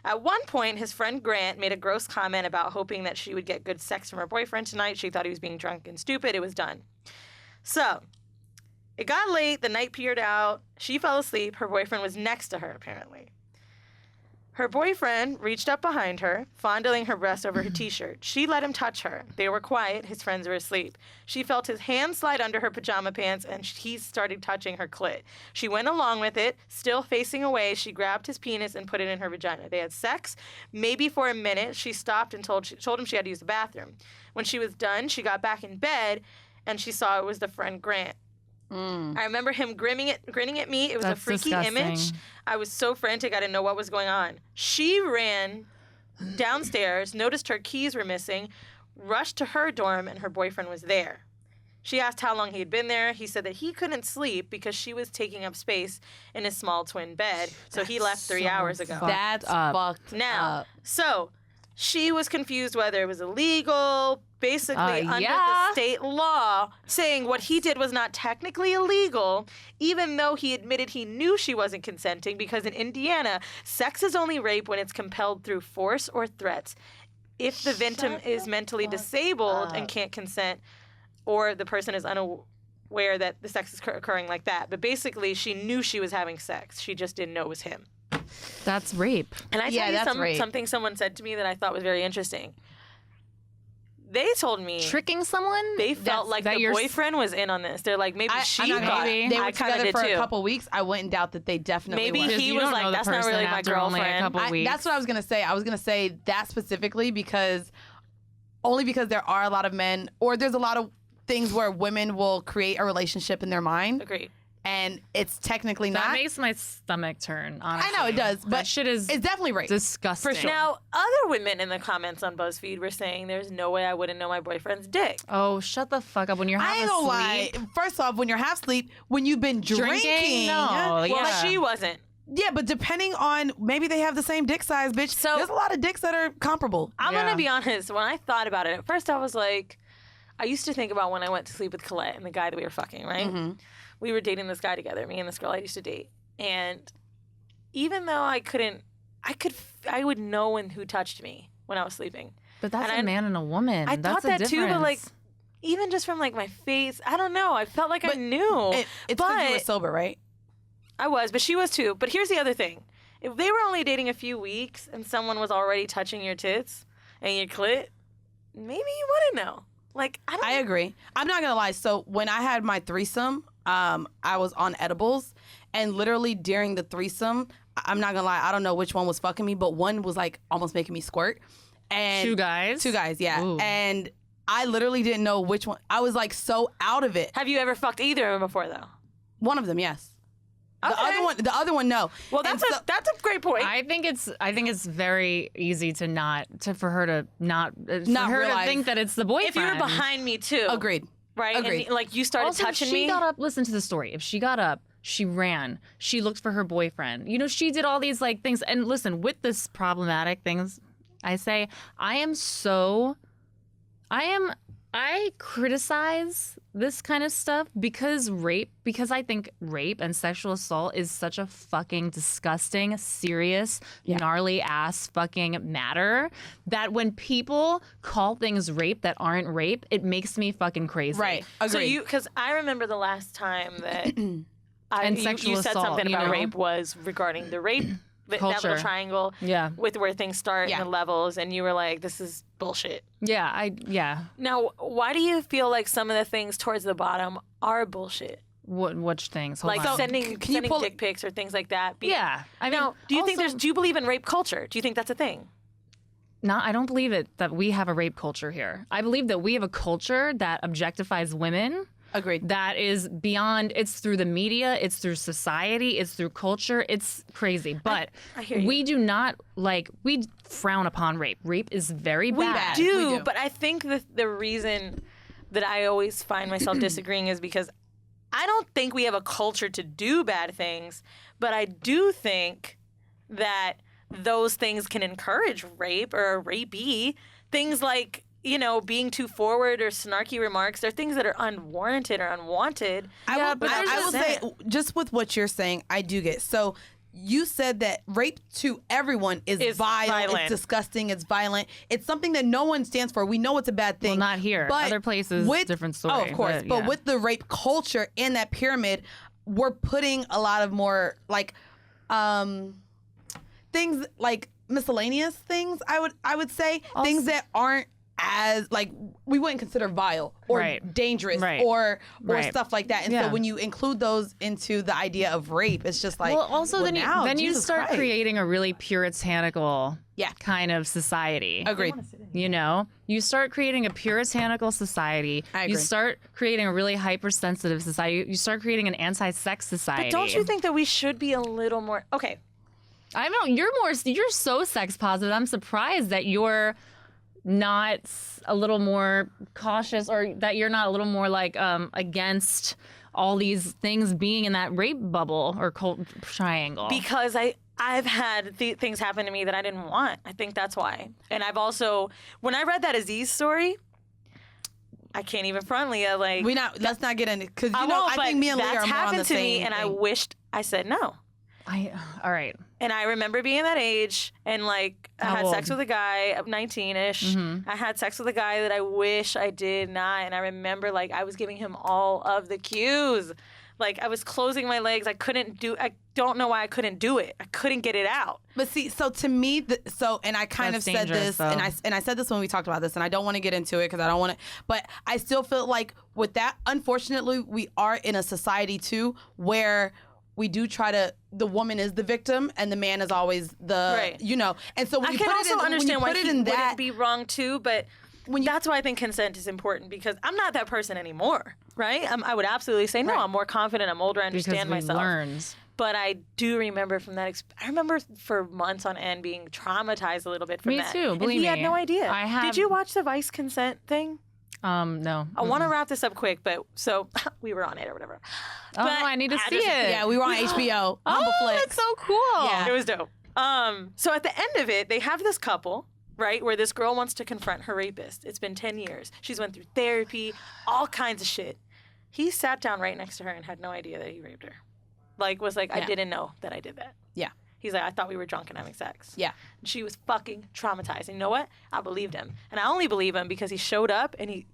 At one point, his friend Grant made a gross comment about hoping that she would get good sex from her boyfriend tonight. She thought he was being drunk and stupid. It was done. So, it got late. The night petered out. She fell asleep. Her boyfriend was next to her, apparently. Her boyfriend reached up behind her, fondling her breast over her t-shirt. She let him touch her. They were quiet. His friends were asleep. She felt his hand slide under her pajama pants, and he started touching her clit. She went along with it. Still facing away, she grabbed his penis and put it in her vagina. They had sex. Maybe for a minute, she stopped and told him she had to use the bathroom. When she was done, she got back in bed, and she saw it was the friend Grant. I remember him grinning at me. It was That's a freaky disgusting. image. I was so frantic, I didn't know what was going on. She ran downstairs, noticed her keys were missing, rushed to her dorm, and her boyfriend was there. She asked how long he had been there. He said that he couldn't sleep because she was taking up space in his small twin bed, so he left 3 hours ago. That's up. fucked Now, up. so she was confused whether it was illegal, basically under yeah. the state law, saying what he did was not technically illegal, even though he admitted he knew she wasn't consenting, because in Indiana, sex is only rape when it's compelled through force or threats. If the victim is mentally disabled and can't consent, or the person is unaware that the sex is occurring like that. But basically, she knew she was having sex. She just didn't know it was him. That's rape. And I Yeah, tell you that's rape. something someone said to me that I thought was very interesting. They told me Tricking someone? they felt like that the you're boyfriend was in on this. They're like, maybe she I'm not gonna thought. lie. They I were kind of together did for too. a couple weeks. I wouldn't doubt that they definitely Maybe were. Because he you was don't like, know the that's not person really my after only a girlfriend. couple weeks. That's what I was gonna say. I was gonna say that specifically because only because there are a lot of men, or there's a lot of things where women will create a relationship in their mind, Agreed. and it's technically That not. makes my stomach turn, honestly. I know it does, but that shit is it's definitely rape. disgusting. For sure. Now, other women in the comments on BuzzFeed were saying there's no way I wouldn't know my boyfriend's dick. Oh, shut the fuck up when you're half I ain't gonna asleep. lie. First off, when you're half asleep, when you've been drinking, No, Well, yeah. she wasn't. Yeah, but depending on, maybe they have the same dick size, bitch. So- there's a lot of dicks that are comparable. I'm Yeah. gonna be honest. When I thought about it, at first I was like, I used to think about when I went to sleep with Colette and the guy that we were fucking, right? Mm-hmm. We were dating this guy together, me and this girl I used to date. And even though I would know who touched me when I was sleeping. But that's And a man and a woman. I That's thought a that too, but like, difference. even just from like my face, I don't know. I felt like I knew. It's because you were but sober, right? I was, but she was too. But here's the other thing. If they were only dating a few weeks and someone was already touching your tits and your clit, maybe you wouldn't know. Like, I agree. I'm not gonna lie. So when I had my threesome, I was on edibles, and literally during the threesome, I'm not gonna lie, I don't know which one was fucking me, but one was like almost making me squirt. And Two guys? Two guys, yeah. Ooh. And I literally didn't know which one. I was like so out of it. Have you ever fucked either of them before, though? One of them, yes. Okay. The other one, no. Well, And that's a great point. I think it's very easy for her to realize. think that it's the boyfriend. if you were behind me too, Agreed. right? Agreed. And like you started Also, touching if she me. got up, listen to the story. If she got up, she ran, she looked for her boyfriend. You know, she did all these like things. And listen, with this problematic things, I criticize this kind of stuff because I think rape and sexual assault is such a fucking disgusting, serious, gnarly ass fucking matter that when people call things rape that aren't rape, it makes me fucking crazy. Right. Agreed. So because I remember the last time that And sexual you said assault, something you about know? rape was regarding the rape. That Culture. little triangle Yeah. with where things start Yeah. and the levels, and you were like, this is bullshit. Yeah. Now, why do you feel like some of the things towards the bottom are bullshit? Which things? Hold Like on. sending can you pull- dick pics or things like that? Yeah. I mean, Now, do you think also- do you believe in rape culture? Do you think that's a thing? No, I don't believe it that we have a rape culture here. I believe that we have a culture that objectifies women. Agreed. That is beyond, it's through the media, it's through society, it's through culture. It's crazy. But I hear you. we do not we frown upon rape. Rape is very bad. We do, do. but I think the reason that I always find myself disagreeing is because I don't think we have a culture to do bad things, but I do think that those things can encourage rape or rapey. Things like, you know, being too forward or snarky remarks. They're things that are unwarranted or unwanted. I will there's say, a- just with what you're saying, I do get. So you said that rape to everyone is vile, it's disgusting, it's violent. It's something that no one stands for. We know it's a bad thing. Well, not here. Other places, different story. Oh, of course. But yeah. with the rape culture in that pyramid, we're putting a lot of more like things like miscellaneous things, I would say. Things that aren't as like we wouldn't consider vile or Right. dangerous Right. or Right. stuff like that. And Yeah. so when you include those into the idea of rape, it's just like, well, also then you Jesus start Christ. creating a really puritanical Yeah. kind of society. Agreed. You know, you start creating a puritanical society. I You agree. start creating a really hypersensitive society. You start creating an anti-sex society. But don't you think that we should be a little more okay? I know you're so sex positive. I'm surprised that you're not a little more cautious, or that you're not a little more like against all these things being in that rape bubble or cult triangle. Because I've had things happen to me that I didn't want. I think that's why. And I've also, when I read that Aziz story, I can't even front Leah. Like, let's not get into because I you know won't, I but think me and Leah that's are more on happened the to same me, and I thing. wished I said no. All right. And I remember being that age, and like I How had sex old? with a guy of 19-ish. I had sex with a guy that I wish I did not, and I remember like I was giving him all of the cues. Like I was closing my legs. I don't know why I couldn't do it. I couldn't get it out. But see, so to me, and I kind That's of said dangerous, this, though. and I said this when we talked about this, and I don't want to get into it because I don't want to, but I still feel like with that, unfortunately, we are in a society too where we do try to, the woman is the victim and the man is always the, Right. you know, and so when I you can put also it in, understand why when you put he it in wouldn't that, be wrong too, but that's why I think consent is important, because I'm not that person anymore, right? I would absolutely say no. Right. I'm more confident. I'm older. I understand because we myself. learned. But I do remember from that. I remember for months on end being traumatized a little bit from Me that. too, And believe he had me. no idea. I have- Did you watch the Vice consent thing? No. I want to wrap this up quick, but so we were on it or whatever. Oh, But I need to see it. Yeah, we were on HBO. Humble Oh, Flex. that's so cool. Yeah. It was dope. So at the end of it, they have this couple, right, where this girl wants to confront her rapist. It's been 10 years. She's went through therapy, all kinds of shit. He sat down right next to her and had no idea that he raped her. Like, was like, I didn't know that I did that. Yeah. He's like, I thought we were drunk and having sex. Yeah. And she was fucking traumatized. And you know what? I believed him. And I only believe him because he showed up and you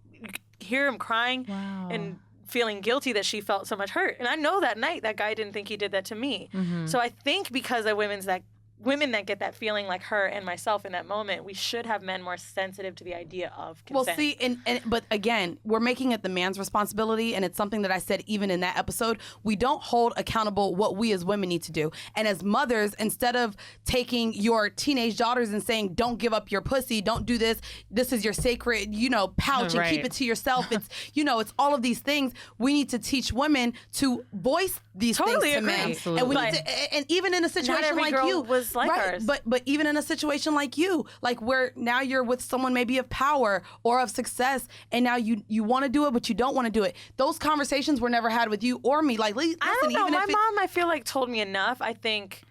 hear him crying and feeling guilty that she felt so much hurt. And I know that night that guy didn't think he did that to me. So I think because of women that get that feeling like her and myself in that moment, we should have men more sensitive to the idea of consent. Well, see, but again, we're making it the man's responsibility, and it's something that I said even in that episode. We don't hold accountable what we as women need to do. And as mothers, instead of taking your teenage daughters and saying, don't give up your pussy, don't do this, this is your sacred, pouch and keep it to yourself. It's, it's all of these things. We need to teach women to voice these things to men. Absolutely. And we need to, and even in a situation like girl you, was like right? ours. But even in a situation like you, like where now you're with someone maybe of power or of success, and now you want to do it, but you don't want to do it. Those conversations were never had with you or me. Like, listen, I don't know. even My if mom, I feel like, told me enough. I think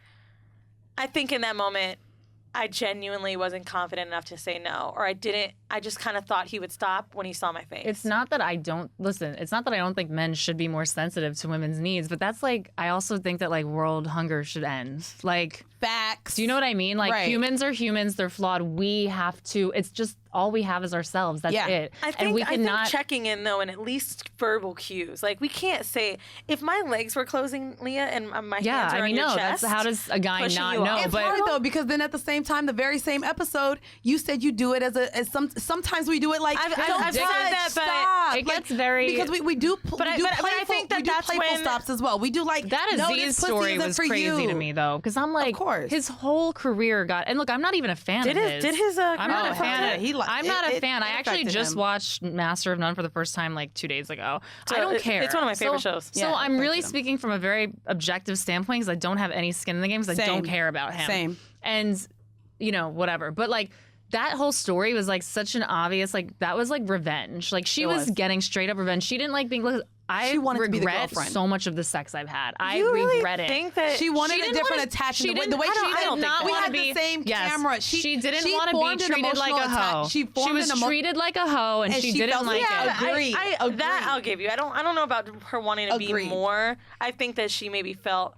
in that moment, I genuinely wasn't confident enough to say no, or I just kind of thought he would stop when he saw my face. It's not that I don't think men should be more sensitive to women's needs, but that's like, I also think that like world hunger should end. Like, facts. do you know what I mean? Like, Right. humans are humans, they're flawed. We have to, it's just all we have is ourselves. That's it. I think, and we I think cannot checking in, though, and at least verbal cues. Like, we can't say, if my legs were closing, Leah, and my hands are on your chest. That's how does a guy pushing not you know? off. It's But hard though, because then at the same time, the very same episode, you said you do it sometimes we do it like I've don't said touch, that, but stop. it gets very- because we do But I think we do that's playful when- stops as well. We do like that no, Aziz this pussy story isn't was for crazy you. to me though, because I'm like, course. his whole career got, and look, I'm not even a fan of his. Did his I'm not a career fan. affect it? I'm not a it fan. I actually affected just him. watched Master of None for the first time like 2 days ago. So I don't care. it's one of my favorite shows. So Yeah, I'm it really affected him. speaking from a very objective standpoint because I don't have any skin in the game because I Same. don't care about him. Same. And whatever. But like, that whole story was like such an obvious, like, that was like revenge. Like, she was getting straight up revenge. She didn't like being. I She wanted to be the regret girlfriend. so much of the sex I've had. I You really regret it. think that She wanted She a didn't different wanna- attachment. she The didn't- way I she don't did think that. we wanna had be- the same yes. camera. She didn't want to be formed an treated like a emotional hoe. She formed was an emo- treated like a hoe, and she didn't felt like it. it. Agree. That I'll give you. I don't know about her wanting to Agreed. be more. I think that she maybe felt.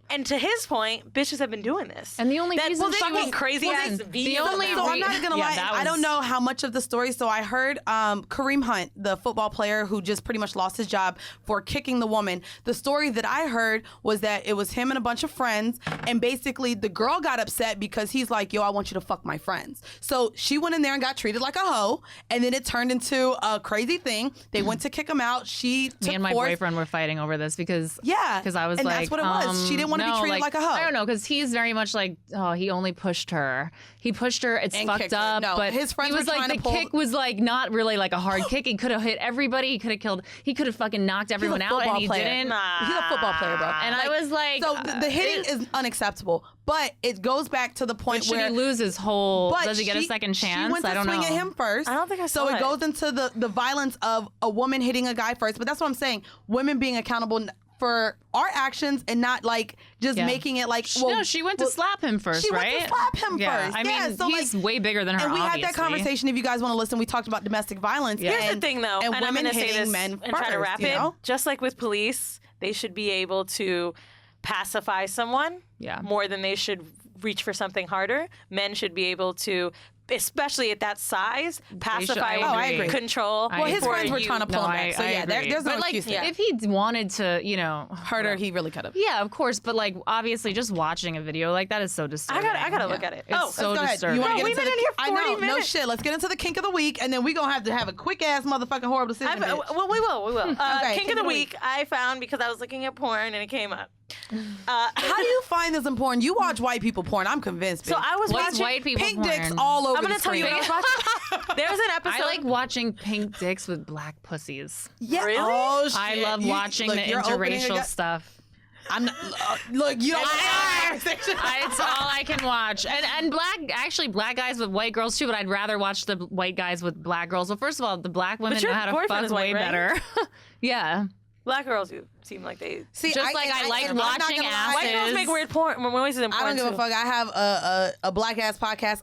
And to his point, bitches have been doing this. And the only that reason she fucking was- crazy well, ass the video. only So I'm not gonna Yeah, lie. that I don't was- know how much of the story. So I heard Kareem Hunt, the football player who just pretty much lost his job for kicking the woman. The story that I heard was that it was him and a bunch of friends, and basically the girl got upset because he's like, "Yo, I want you to fuck my friends." So she went in there and got treated like a hoe, and then it turned into a crazy thing. They went to kick him out. She took Me and my force. boyfriend were fighting over this because Yeah, because I was and like, that's what it was. She didn't want to be no, treated like a hoe. I don't know, because he's very much like, oh, he only pushed her. He pushed her. It's And fucked kicked her. up. No, but his friends he was were like, trying to the pull- kick was like not really like a hard kick. He could have hit everybody. He could have killed. He could have fucking knocked everyone out, and football he player. didn't. Nah. He's a football player, bro. And I was like, so the hitting is unacceptable, but it goes back to the point should where he lose his whole? But Does he get a second chance? She went to I don't swing know. at him first. I don't think I So saw it it. goes into the violence of a woman hitting a guy first. But that's what I'm saying. Women being accountable for our actions and not like just Yeah. making it like. No, she went to slap him first, she right? went to slap him yeah. first. I mean, Yeah, so, he's like- way bigger than her. And we had that obviously. conversation. If you guys want to listen, we talked about domestic violence. Here's and, the thing, though, and I'm women gonna say hitting this men and first. try to wrap you it. know? Just like with police, they should be able to pacify someone Yeah. more than they should reach for something harder. Men should be able to, especially at that size, pacify, I agree. control. I Well, his agree. friends were trying to pull him back. So yeah, there's no but like, excuse there. if he wanted to, Hurt her, he really could have. Yeah, of course, but like obviously, just watching a video like that is so disturbing. I gotta look at it. It's Oh, so Let's go ahead. disturbing. You want Bro, to we've get into been the? in here I know, 40 no minutes. shit. Let's get into the kink of the week, and then we gonna have to have a quick ass motherfucking horrible decision. bitch. well, we will. Okay, Kink of the week I found because I was looking at porn and it came up. How do you find this in porn? You watch white people porn. I'm convinced. So bitch. I was What's watching white people pink porn? dicks all over I'm gonna the tell you screen. what I was watching. There's an episode. I like watching pink dicks with black pussies. Yeah. Really? Oh, shit. I love watching look, the you're opening a interracial gut- stuff. I'm not. Look, you don't. It's all I can watch. And black guys with white girls too, but I'd rather watch the white guys with black girls. Well, first of all, the black women know how to fuck way better. Yeah. Black girls seem like they See, just like I like watching asses. White girls make weird porn. Noises in porn. I don't give a too. fuck. I have a black ass podcast.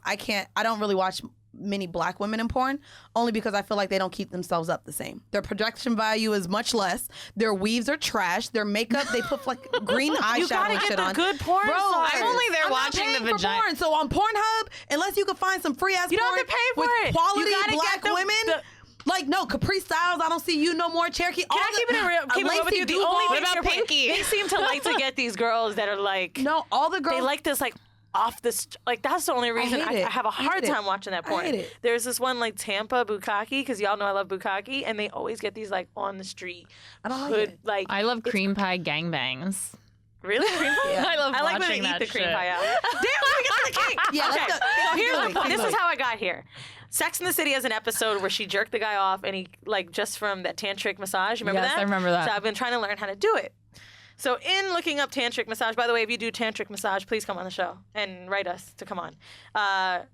I don't really watch many black women in porn, only because I feel like they don't keep themselves up the same. Their production value is much less. Their weaves are trash. Their makeup, they put like green eyeshadow You gotta and get shit the on. good porn. Bro, I'm only there I'm watching not the paying for vagina. porn. So on Pornhub, unless you can find some free ass You don't porn have to pay for with it. quality You gotta black get the- women. Like, no, Capri Styles, I don't see you no more. Cherokee. Can I keep it real? Keep it real with you. The only What thing about Pinky? They seem to like to get these girls that are like. No, all the girls. They like this like off the like that's the only reason hate I it. have a I hard hate it. time watching that I porn. hate it. There's this one like Tampa Bukkake, because y'all know I love Bukkake, and they always get these like on the street. I don't like hood, it. like I love cream pie gangbangs. really cream pie. I love I like when watching they eat that the cream shit. pie out. Damn, we get to the Kink. Yeah, okay. let's go. So here's Keep the going. this is how I got here. Sex and the City has an episode where she jerked the guy off, and he like just from that tantric massage. Remember Yes, that? I remember that. So I've been trying to learn how to do it. So in looking up tantric massage, by the way, if you do tantric massage, please come on the show and write us to come on.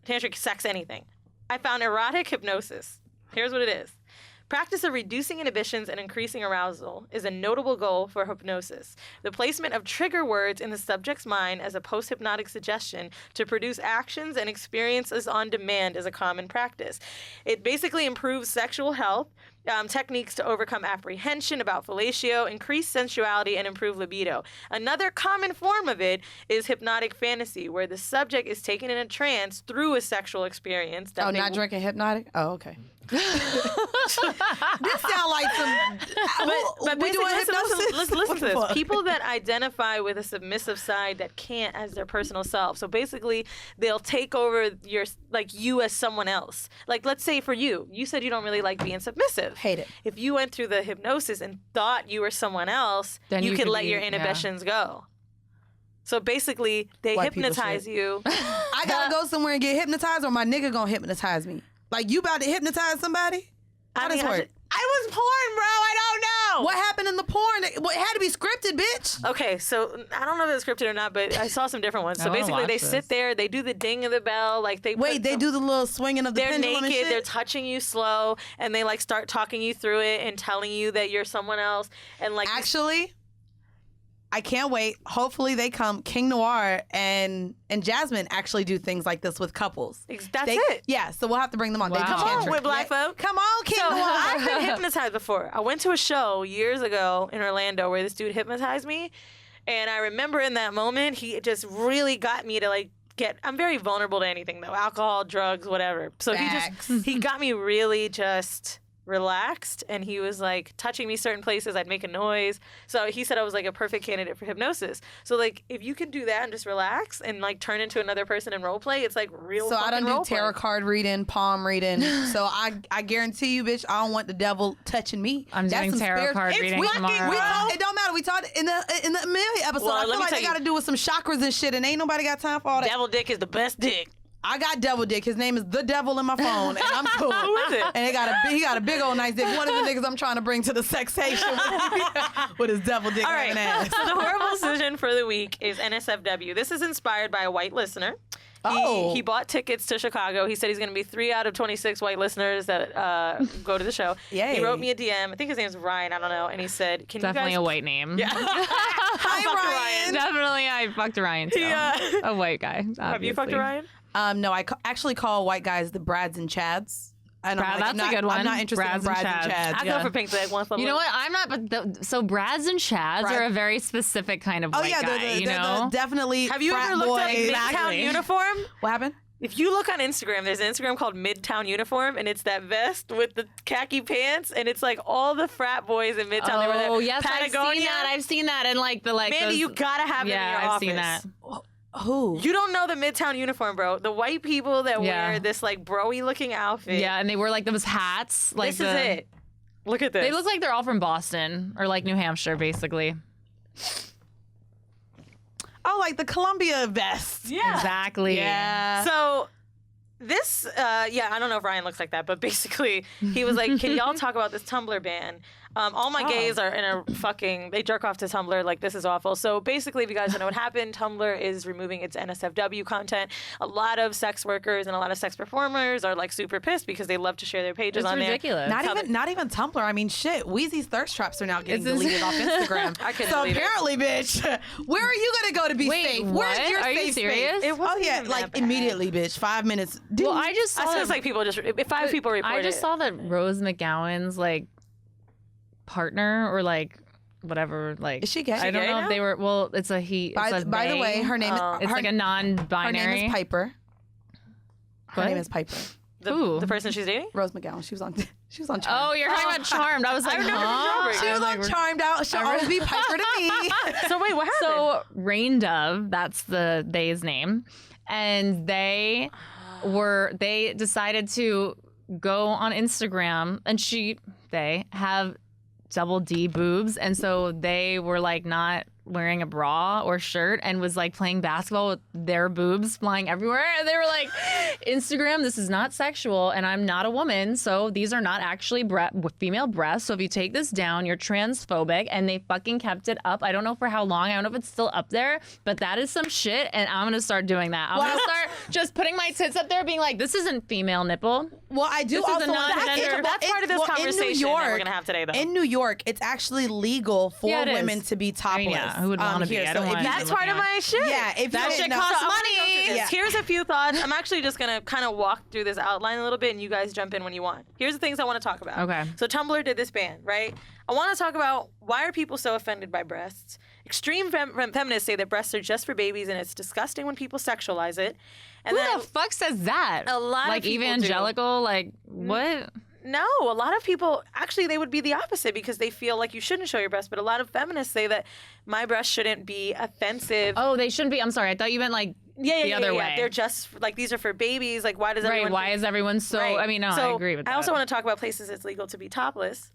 Tantric sex anything. I found erotic hypnosis. Here's what it is. Practice of reducing inhibitions and increasing arousal is a notable goal for hypnosis. The placement of trigger words in the subject's mind as a post-hypnotic suggestion to produce actions and experiences on demand is a common practice. It basically improves sexual health, techniques to overcome apprehension about fellatio, increase sensuality, and improve libido. Another common form of it is hypnotic fantasy, where the subject is taken in a trance through a sexual experience. That not drinking hypnotic? Oh, okay. This sound like some. But we doing basically, hypnosis? listen to this. What the fuck? People that identify with a submissive side that can't as their personal self. So basically, they'll take over you as someone else. Like, let's say for you said you don't really like being submissive. Hate it. If you went through the hypnosis and thought you were someone else, Then you you could could let be- your yeah. inhibitions go. So basically, they White people hypnotize shit. you. I gotta go somewhere and get hypnotized, or my nigga gonna hypnotize me. Like, you about to hypnotize somebody? How does it work? I was porn, bro. I don't know. What happened in the porn? It had to be scripted, bitch. Okay, so I don't know if it's scripted or not, but I saw some different ones. I So wanna basically, they watch sit this. there, they do the ding of the bell, like they Wait, put they some- do the little swinging of the They're pendulum and naked, shit? they're touching you slow, and they like start talking you through it and telling you that you're someone else, and like Actually, I can't wait. Hopefully they come. King Noir and Jasmine actually do things like this with couples. that's They- it. Yeah, so we'll have to bring them on. They do Wow. Come on, tantric. with black Yeah. folk. Come on, King So Noir. I've been hypnotized before. I went to a show years ago in Orlando where this dude hypnotized me, and I remember in that moment he just really got me to like I'm very vulnerable to anything though, alcohol, drugs, whatever. So Facts. he got me really just relaxed, and he was like touching me certain places. I'd make a noise. So he said I was like a perfect candidate for hypnosis. So like if you can do that and just relax and like turn into another person and role play, it's like real. So I fucking don't do role play. tarot card reading, palm reading. So I guarantee you, bitch, I don't want the devil touching me. I'm doing some tarot card It's reading wicked. tomorrow. It don't matter. We talked in the Amelia episode. Well, I let feel me like tell they you. got to do with some chakras and shit, and ain't nobody got time for all that. Devil dick is the best dick. I got devil dick. His name is the devil in my phone, and I'm cool. Who is it? And he got a big old nice dick. One of the niggas I'm trying to bring to the sexation with his devil dick All right. having ass. So the horrible decision for the week is NSFW. This is inspired by a white listener. He bought tickets to Chicago. He said he's going to be 3 out of 26 white listeners that go to the show. Yay. He wrote me a DM. I think his name's Ryan. I don't know. And he said, "Can Definitely you guys?" a white name. Yeah. Hi, Ryan. Definitely, I fucked Ryan too. A white guy. Have you fucked obviously. Ryan? No, I actually call white guys the Brads and Chads. And Brad, that's a good one. I'm not interested Brads in and Brads and Chads. Chads. I go for pink leg once. You know what? I'm not. But so Brads and Chads Brad- are a very specific kind of Oh white yeah, guy. they're you know. definitely. Have you frat ever looked up boys. Midtown Exactly. Uniform? What happened? If you look on Instagram, there's an Instagram called Midtown Uniform, and it's that vest with the khaki pants, and it's like all the frat boys in Midtown. They were there. Oh yes, Patagonia. I've seen that, and like the Mandy, those- you gotta have them in yeah, your I've office. seen that. Who? You don't know the Midtown Uniform, bro. The white people that Yeah. wear this like broy looking outfit. Yeah, and they wear like those hats. Like This is it. Look at this. They look like they're all from Boston or like New Hampshire, basically. Oh, like the Columbia vest. yeah. Exactly. Yeah. So this, I don't know if Ryan looks like that, but basically he was like, "Can y'all talk about this Tumblr ban?" All my gays are in a fucking, they jerk off to Tumblr. Like, this is awful. So basically, if you guys don't know what happened, Tumblr is removing its NSFW content. A lot of sex workers and a lot of sex performers are like super pissed because they love to share their pages It's on ridiculous. Not even Tumblr. I mean, shit. Weezy's thirst traps are now getting deleted off Instagram. I couldn't so believe it. apparently, bitch, where are you gonna go to be Wait, safe? what? Where's your Are you safe serious? space? It wasn't Oh yeah, even like that bad. immediately, bitch. 5 minutes. Well, I just I saw feel that, like people just, if 5 people report I just it. saw that Rose McGowan's like partner or like whatever, like Is she gay? I don't gay know now? if they were. Well, it's a he. By it's a the they. way, her name is It's her, like a her non-binary. name is Piper. Her What? name is Piper. Who? The person she's dating? Rose McGowan. She was on Charmed. Oh, you're talking about Charmed. I was like, I've never been huh? Charmed. She I was was on like, Charmed out. She'll always be Piper to me. So wait, what happened? So Rain Dove, that's the they's name, and they decided to go on Instagram, and they have double D boobs, and so they were like not wearing a bra or shirt and was like playing basketball with their boobs flying everywhere. And they were like, Instagram, this is not sexual and I'm not a woman, so these are not actually female breasts. So if you take this down, you're transphobic. And they fucking kept it up. I don't know for how long. I don't know if it's still up there, but that is some shit. And I'm going to start doing that. I'm going to start just putting my tits up there being like, this isn't female nipple. Well, I do This is a also non-gender- that's part of this conversation that we're gonna have today, though. In New York, it's actually legal for Yeah, it is. women to be topless. I mean, yeah, who would wanna be? here. I don't if wanna you- be That's part of my shit. Yeah, if That you shit didn't know- costs So I wanna money. go through this. Yeah. Here's a few thoughts. I'm actually just gonna kind of walk through this outline a little bit, and you guys jump in when you want. Here's the things I want to talk about. Okay. So Tumblr did this ban, right? I want to talk about why are people so offended by breasts. Extreme feminists say that breasts are just for babies, and it's disgusting when people sexualize it. And Who then the fuck says that? A lot of like people do. evangelical, like what? No, a lot of people actually they would be the opposite because they feel like you shouldn't show your breasts. But a lot of feminists say that my breasts shouldn't be offensive. Oh, they shouldn't be. I'm sorry. I thought you meant like the other way. They're just like these are for babies. Like why does right. everyone? Why is everyone so? Right. I mean, no, So I agree with that. I also want to talk about places it's legal to be topless.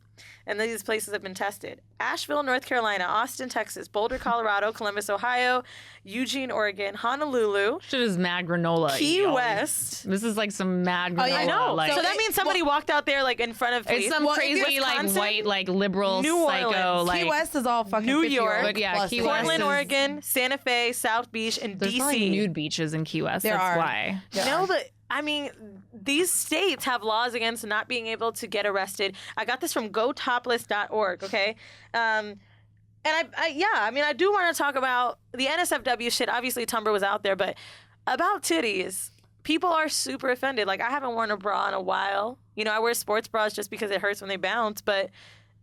And these places have been tested. Asheville, North Carolina, Austin, Texas, Boulder, Colorado, Columbus, Ohio, Eugene, Oregon, Honolulu, Shit is mad granola. Key y'all. West. This is like some mad granola. yeah, I know. Like, so that means somebody walked out there like in front of it's some Well, crazy like Wisconsin, white like liberal New psycho Orleans, like Key West is all fucking New 50-year-old York, But yeah, plus Key age. West Portland, is- Oregon, Santa Fe, South Beach, and There's DC. probably nude beaches in Key West. There That's are. why. No, but I mean, these states have laws against not being able to get arrested. I got this from gotopless.org, okay? And I do want to talk about the NSFW shit. Obviously, Tumblr was out there, but about titties, people are super offended. Like, I haven't worn a bra in a while. You know, I wear sports bras just because it hurts when they bounce, but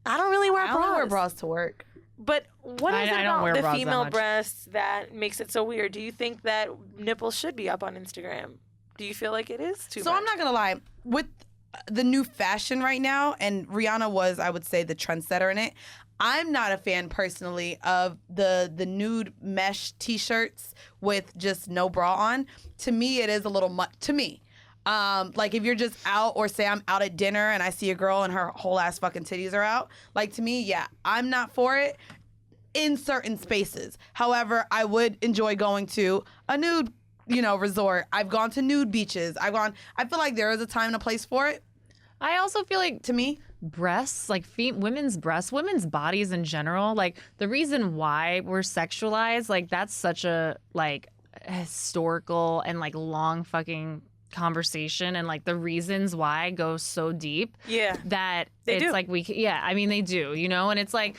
I don't really wear I bras. don't wear bras to work. But what is I it don't wear about bras the that female much. breasts that makes it so weird? Do you think that nipples should be up on Instagram? Do you feel like it is too So much? I'm not gonna lie, with the new fashion right now, and Rihanna was, I would say, the trendsetter in it. I'm not a fan personally of the nude mesh T-shirts with just no bra on. To me, it is a little much. To me, like if you're just out, or say I'm out at dinner and I see a girl and her whole ass fucking titties are out. Like to me, yeah, I'm not for it in certain spaces. However, I would enjoy going to a nude, resort. I've gone to nude beaches. I feel like there is a time and a place for it. I also feel like To me, breasts, like women's breasts, women's bodies in general, like the reason why we're sexualized, like that's such a like historical and like long fucking conversation, and like the reasons why go so deep. Yeah. That They it's do. like I mean they do, and it's like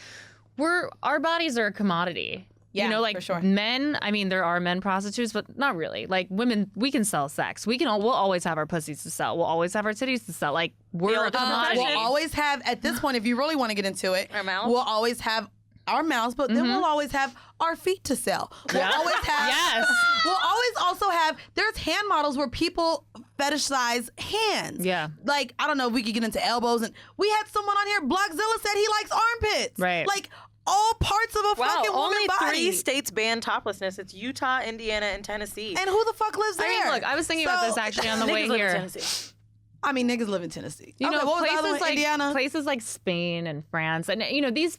our bodies are a commodity. Yeah, like for sure. men, I mean, there are men prostitutes, but not really. Like women, we can sell sex. We'll always have our pussies to sell. We'll always have our titties to sell. Like we're a ultimate commodity. profession. we'll always have, at this point, if you really want to get into it, Our mouths? we'll always have our mouths, but then we'll always have our feet to sell. We'll always have. Yes. We'll always also have. There's hand models where people fetishize hands. Yeah. Like I don't know if we could get into elbows, and we had someone on here. Blockzilla said he likes armpits. Right. Like all parts of a Wow, fucking woman only body. 3 states ban toplessness. It's Utah, Indiana, and Tennessee. And who the fuck lives there? I mean, look, I was thinking about this actually on the way Niggas live in here. Tennessee. I mean, niggas live in Tennessee. You Okay, know, what was the other places one? like Indiana. places like Spain and France, and these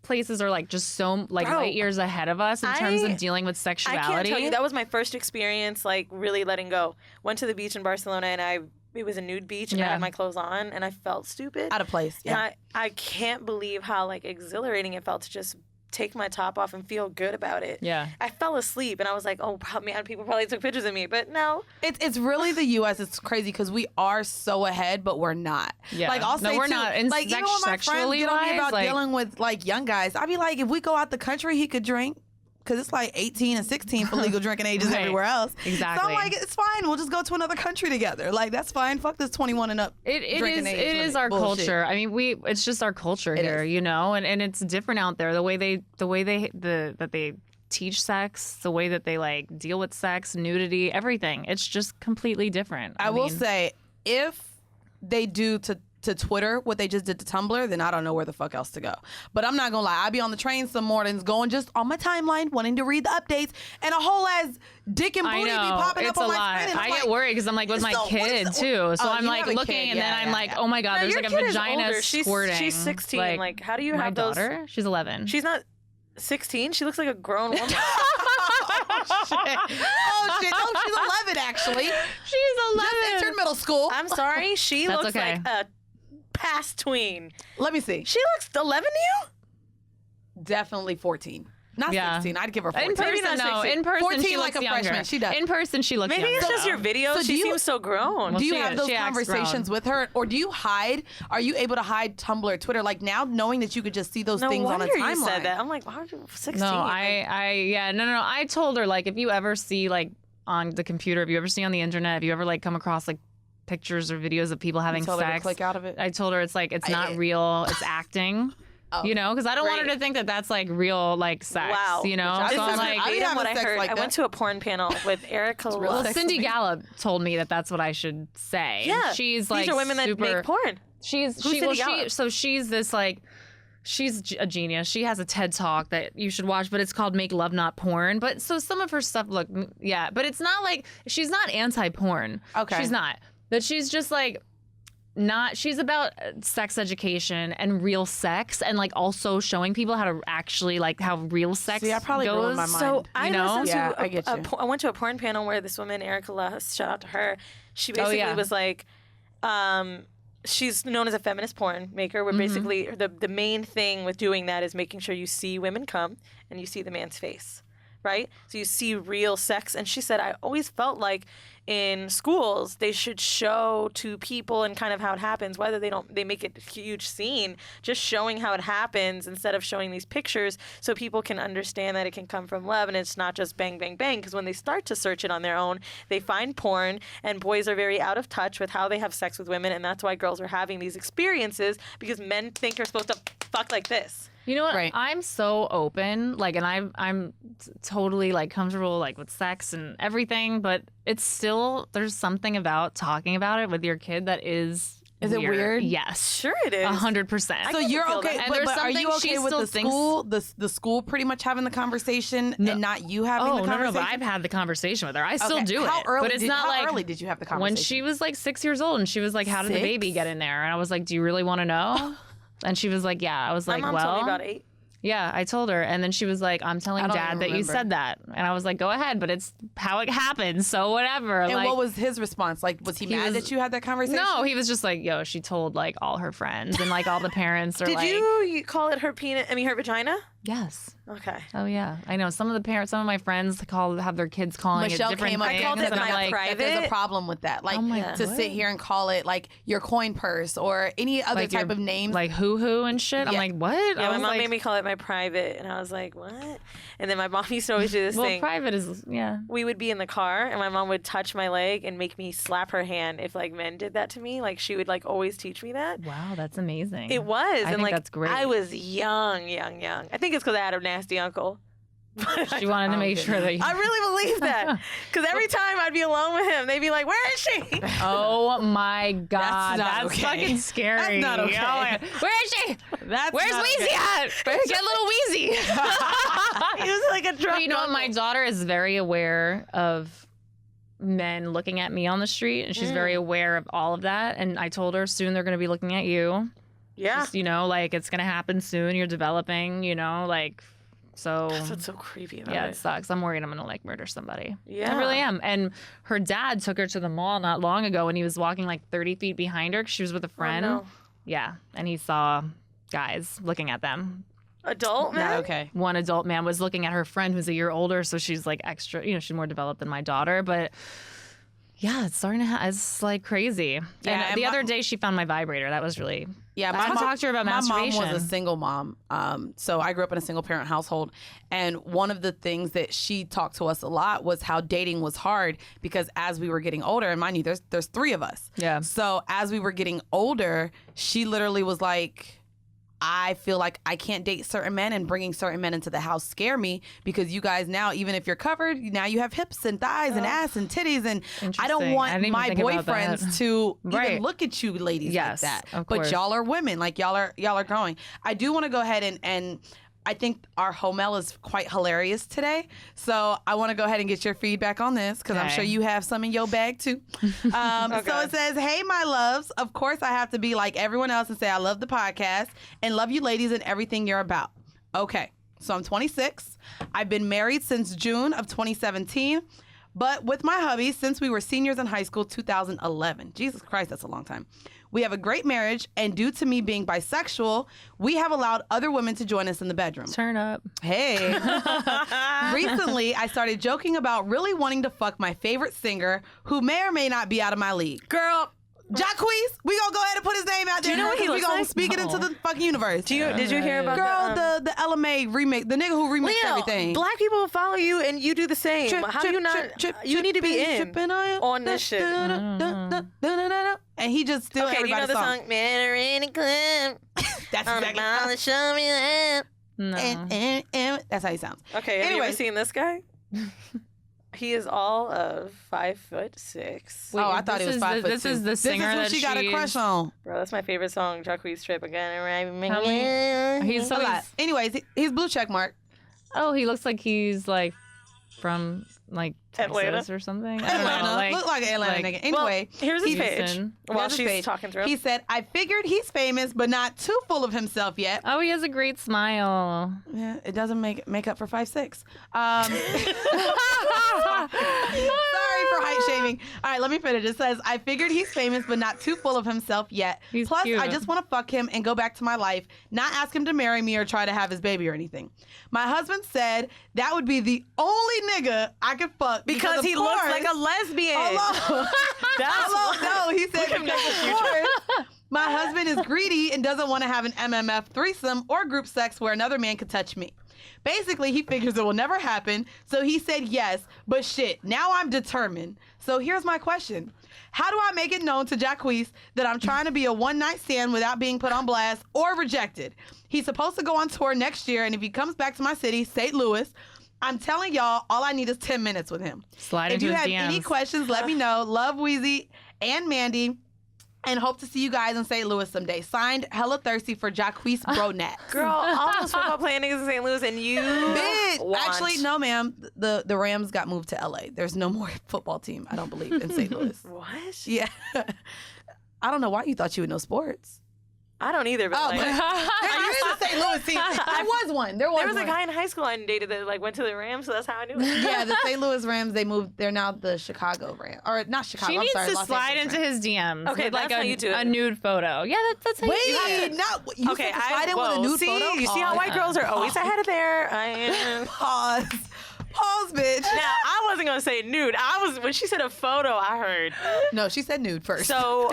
places are like just so like Bro, light years ahead of us in terms of dealing with I sexuality. can't tell you. That was my first experience, like really letting go. Went to the beach in Barcelona, and I it was a nude beach and I had my clothes on and I felt stupid. Out of place. Yeah. And I can't believe how like exhilarating it felt to just take my top off and feel good about it. Yeah. I fell asleep and I was like, oh man, people probably took pictures of me, but no. It's really the U.S. It's crazy because we are so ahead, but we're not. Yeah. Like I'll say we're too, not. And like even when my friends sexually get on me wise, about like, dealing with like young guys, I'd be like, if we go out the country, he could drink. Because it's like 18 and 16 for legal drinking ages Right. everywhere else. Exactly. So I'm like, it's fine. We'll just go to another country together. Like, that's fine. Fuck this 21 and up drinking age. It is our bullshit. culture. I mean, it's just our culture here, is. you know, and it's different out there. The way they teach sex, the way that they like deal with sex, nudity, everything. It's just completely different. I will say, if they do to Twitter what they just did to Tumblr, then I don't know where the fuck else to go. But I'm not gonna lie, I be on the train some mornings going just on my timeline, wanting to read the updates, and a whole ass dick and booty be popping it's up on a my lot. screen. And I I'm get worried because I'm like with my so what kid is- too. So oh, I'm you like have a looking, kid. and then Yeah, I'm like, yeah. oh my god, No, there's your like a kid is vagina older. squirting. She's 16. Like, how do you my have those? daughter? She's 11. She's not 16. She looks like a grown woman. Oh shit! No, she's 11 actually. She's 11. Just entered middle school. I'm sorry. She That's looks okay. like a past tween. Let me see. She looks 11 to you? Definitely 14. Not Yeah. 16. I'd give her 14. In person, not no. 16. In person, 14 she like looks a younger. freshman. She does. In person, she looks Maybe younger. it's just your videos. So do she you- seems so grown. Well, Do you she- have those she acts conversations grown. with her, or do you hide? Are you able to hide Tumblr, Twitter? Like now, knowing that you could just see those no things on wonder a timeline. you said that. I'm like, why would you 16? No, Like, no. I told her, like, if you ever see, like, on the computer, if you ever see on the internet, if you ever, like, come across, like, pictures or videos of people having told her to sex, click out of it? I told her it's, like, it's not real, it's acting. Oh, you know, because I don't want her great. to think that that's, like, real, like, sex, wow. you know? This So is I'm like, I be verbatim having what I sex heard. like I that. went to a porn panel with Erica real well, sex. Cindy Gallup told me that that's what I should say. Yeah. She's, These like, are women super, that make porn. She's Who's Cindy Gallup? so she's this like she's a genius. She has a TED Talk that you should watch, but it's called Make Love Not Porn. But so some of her stuff look but it's not like she's not anti-porn. Okay. She's not. But she's just like not she's about sex education and real sex and like also showing people how to actually like how real sex See, I probably goes. ruined my mind. So I know? listened Yeah, to I get you. I went to a porn panel where this woman, Erica Lust, shout out to her. She basically yeah. was like, she's known as a feminist porn maker. Where basically the main thing with doing that is making sure you see women come and you see the man's face, right? So you see real sex. And she said, I always felt like in schools they should show to people and kind of how it happens, whether they make it a huge scene, just showing how it happens instead of showing these pictures so people can understand that it can come from love and it's not just bang bang bang, because when they start to search it on their own they find porn, and boys are very out of touch with how they have sex with women, and that's why girls are having these experiences because men think you're supposed to fuck like this. You know what? Right. I'm so open, like, and I'm totally like comfortable like with sex and everything, but it's still there's something about talking about it with your kid that is. Is it weird? Yes, Sure it is. 100%. So you're feel okay, that. And but, there's but are something you okay she with the still thinks- school, the school pretty much having the conversation and not you having Oh the no, conversation? but I've had the conversation with her. I still Okay. do How it, early but it's did, not how like early did you have the conversation? when she was like 6 years old, and she was like, "How did the 6? baby get in there?" And I was like, "Do you really want to know?" And she was like, "Yeah." I was My like, mom "Well." told me about 8. Yeah, I told her, and then she was like, "I'm telling I don't Dad even that you remember. said that," and I was like, "Go ahead, but it's how it happened, so whatever." And like, what was his response? Like, was he mad was- that you had that conversation? No, he was just like, "Yo, she told like all her friends and like all the parents are Did like." you call it her penis? I mean, her vagina? Yes. Okay. Oh yeah, I know. Some of the parents, some of my friends have their kids calling Michelle it different came up things. I called it and I'm my like, private. that there's a problem with that. Like, Oh my to God. sit here and call it like your coin purse or any other like type your- of names. like hoo and shit. I'm Yeah. like, what? Yeah, I my was mom like, made me call it my private, and I was like, what? And then my mom used to always do this well, thing. private is yeah. We would be in the car, and my mom would touch my leg and make me slap her hand if like men did that to me. Like she would like always teach me that. Wow, that's amazing. It was, I and think like that's great. I was young. I think it's because I had a nasty uncle. She wanted to make sure that you. I really believe that, because every time I'd be alone with him, they'd be like, "Where is she?" Oh my God, not that's okay. fucking scary. That's not okay. Oh my God. Where is she? That's Where's not Weezy okay. at? Get little Weezy. He was like a drunk. But you know what? My uncle. daughter is very aware of men looking at me on the street, and she's very aware of all of that. And I told her soon they're going to be looking at you. Yeah. Just, you know, like it's going to happen soon. You're developing, you know, like So That's what's so creepy about yeah, it. it sucks. I'm worried I'm gonna like murder somebody. Yeah. I really am. And her dad took her to the mall not long ago, and he was walking like 30 feet behind her 'cause she was with a friend. no. Yeah, and he saw guys looking at them. Adult man? Not okay. One adult man was looking at her friend who's a year older, so she's like extra, you know, she's more developed than my daughter. But yeah, it's starting to it's like crazy. Yeah, And the other day she found my vibrator. That was really Yeah, I talked to her about my masturbation. mom was a single mom. So I grew up in a single parent household. And one of the things that she talked to us a lot was how dating was hard because as we were getting older, and mind you, there's 3 of us. Yeah. So as we were getting older, she literally was like, I feel like I can't date certain men and bringing certain men into the house scare me because you guys now, even if you're covered, now you have hips and thighs and ass and titties. And I don't Interesting. I want didn't even my think about that. boyfriends to Right. even look at you ladies Yes, like that. of But course. y'all are women. Like y'all are growing. I do want to go ahead and I think our Homel is quite hilarious today. So I want to go ahead and get your feedback on this because I'm Okay. sure you have some in your bag too. So it says, hey, my loves. Of course, I have to be like everyone else and say I love the podcast and love you ladies and everything you're about. Okay. So I'm 26. I've been married since June of 2017. But with my hubby, since we were seniors in high school, 2011. Jesus Christ, that's a long time. We have a great marriage, and due to me being bisexual, we have allowed other women to join us in the bedroom. turn up. Hey. Recently, I started joking about really wanting to fuck my favorite singer, who may or may not be out of my league. Girl, Jacquees, we gonna go ahead and put his name out there. you know what he because we looks gonna like? speak it into the fucking universe. did you hear about Girl, the LMA remix, the nigga who remixed Leo, everything. black people will follow you and you do the same. Trip, How trip, do you not? trip, trip, you need to be in tripping on this shit. And he just steal Okay, do you know everybody's the song. song? Man, in a club. That's On the exactly ball to show me that. No. and that's how he sounds. Okay, have you Anyway. ever seen this guy? He is all of 5'6". Wait, Oh, I thought he was 5'2". This is the singer This is who that she got a crush on. Bro, that's my favorite song, Jacquees Trip. I'm gonna ride me. How many- He's so A lot. Anyways, he's blue check mark. Oh, he looks like he's like from like Texas Atlanta? or something. I don't know. Atlanta. Look like an Atlanta like- nigga. Anyway, well, here's his page. Houston. While here's his she's page. talking through. He said, I figured he's famous, but not too full of himself yet. Oh, he has a great smile. Yeah, it doesn't make up for 5'6". Sorry for height shaming. All right, let me finish. It says, I figured he's famous, but not too full of himself yet. He's Plus, cute. I just want to fuck him and go back to my life, not ask him to marry me or try to have his baby or anything. My husband said that would be the only nigga I could fuck because of he looks course- like a lesbian. Hello. That's Hello. No, he said Look at him because next to of course, my husband is greedy and doesn't want to have an MMF threesome or group sex where another man could touch me. Basically, he figures it will never happen, so he said yes, but shit, now I'm determined. So here's my question. How do I make it known to Jacquees that I'm trying to be a one-night stand without being put on blast or rejected? He's supposed to go on tour next year, and if he comes back to my city, St. Louis, I'm telling y'all, all I need is 10 minutes with him. Slide If into you his have DMs. any questions, let me know. Love Weezy and Mandii. And hope to see you guys in St. Louis someday. Signed, hella thirsty for Jacquees Bronet. Girl, all those football playing niggas in St. Louis, and you want. Actually, no, ma'am. The Rams got moved to LA. There's no more football team, I don't believe, in St. Louis. What? Yeah. I don't know why you thought you would know sports. I don't either. But like, there is a St. Louis team. There was one. There there was a one. guy in high school I dated that like went to the Rams, so that's how I knew it. Yeah, the St. Louis Rams, they moved. They're now the Chicago Rams. Or not Chicago, She I'm needs sorry, to Los slide Angeles into Rams. his DMs. Okay, with like that's how you do it. a nude photo. Yeah, that's how you Wait, do it. not you Okay, said to slide in with a nude see, photo. you see how white girls are always ahead of their. I am. Pause, bitch. Now I wasn't gonna say nude. I was when she said a photo. I heard. No, she said nude first. So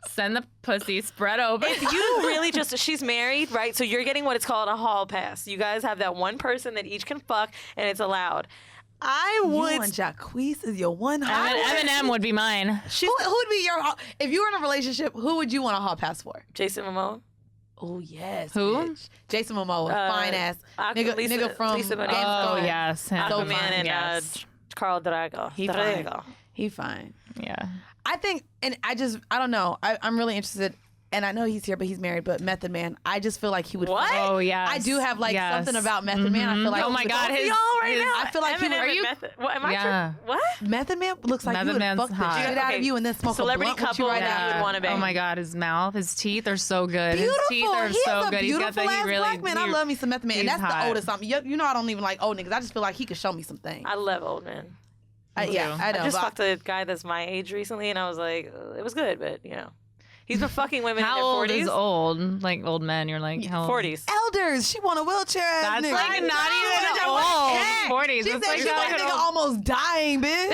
Send the pussy spread open. if you really just she's married, right? So you're getting what it's called a hall pass. You guys have that one person that each can fuck, and it's allowed. I you would. and Jacquees is your one hall. Eminem would be mine. Who would be your if you were in a relationship? Who would you want a hall pass for? Jason Momoa. Oh yes, Who? bitch. Jason Momoa, fine ass nigga from Lisa Game Bonet. of Oh Thrones. yes, him. So Aquaman fine, and yes. Carl Drago. He fine. He fine. Yeah. I think, and I don't know. I'm really interested and I know he's here, but he's married, but Method Man, I just feel like he would. What? Oh yeah. I do have like something about Method Man. I feel like Oh my God, Both of his y'all right now. I feel like he Eminem would. and Method. What am I? Yeah. What? Method Man looks like Method he would Man's fuck the hot. shit out Okay, of you and then smoke celebrity a blunt with you couple right that now. you would wanna bang. Oh my God, his mouth, his teeth are so good. Beautiful. His teeth are He so is a good. He's beautiful got the, ass he really, black man. I love me some Method Man, and he's that's hot. the oldest something. You know, I don't even like old niggas. I just feel like he could show me some things. I love old men. Yeah, I know. I just but- fucked a guy that's my age recently, and I was like, it was good, but you know, he's been fucking women How in their old 40s. is old? Like old men, you're like how old? 40s. Elders, she want a wheelchair. ass That's nigga. like I not know. even That's old. what- 40s. She That's said like she not want a even nigga old. almost dying, bitch.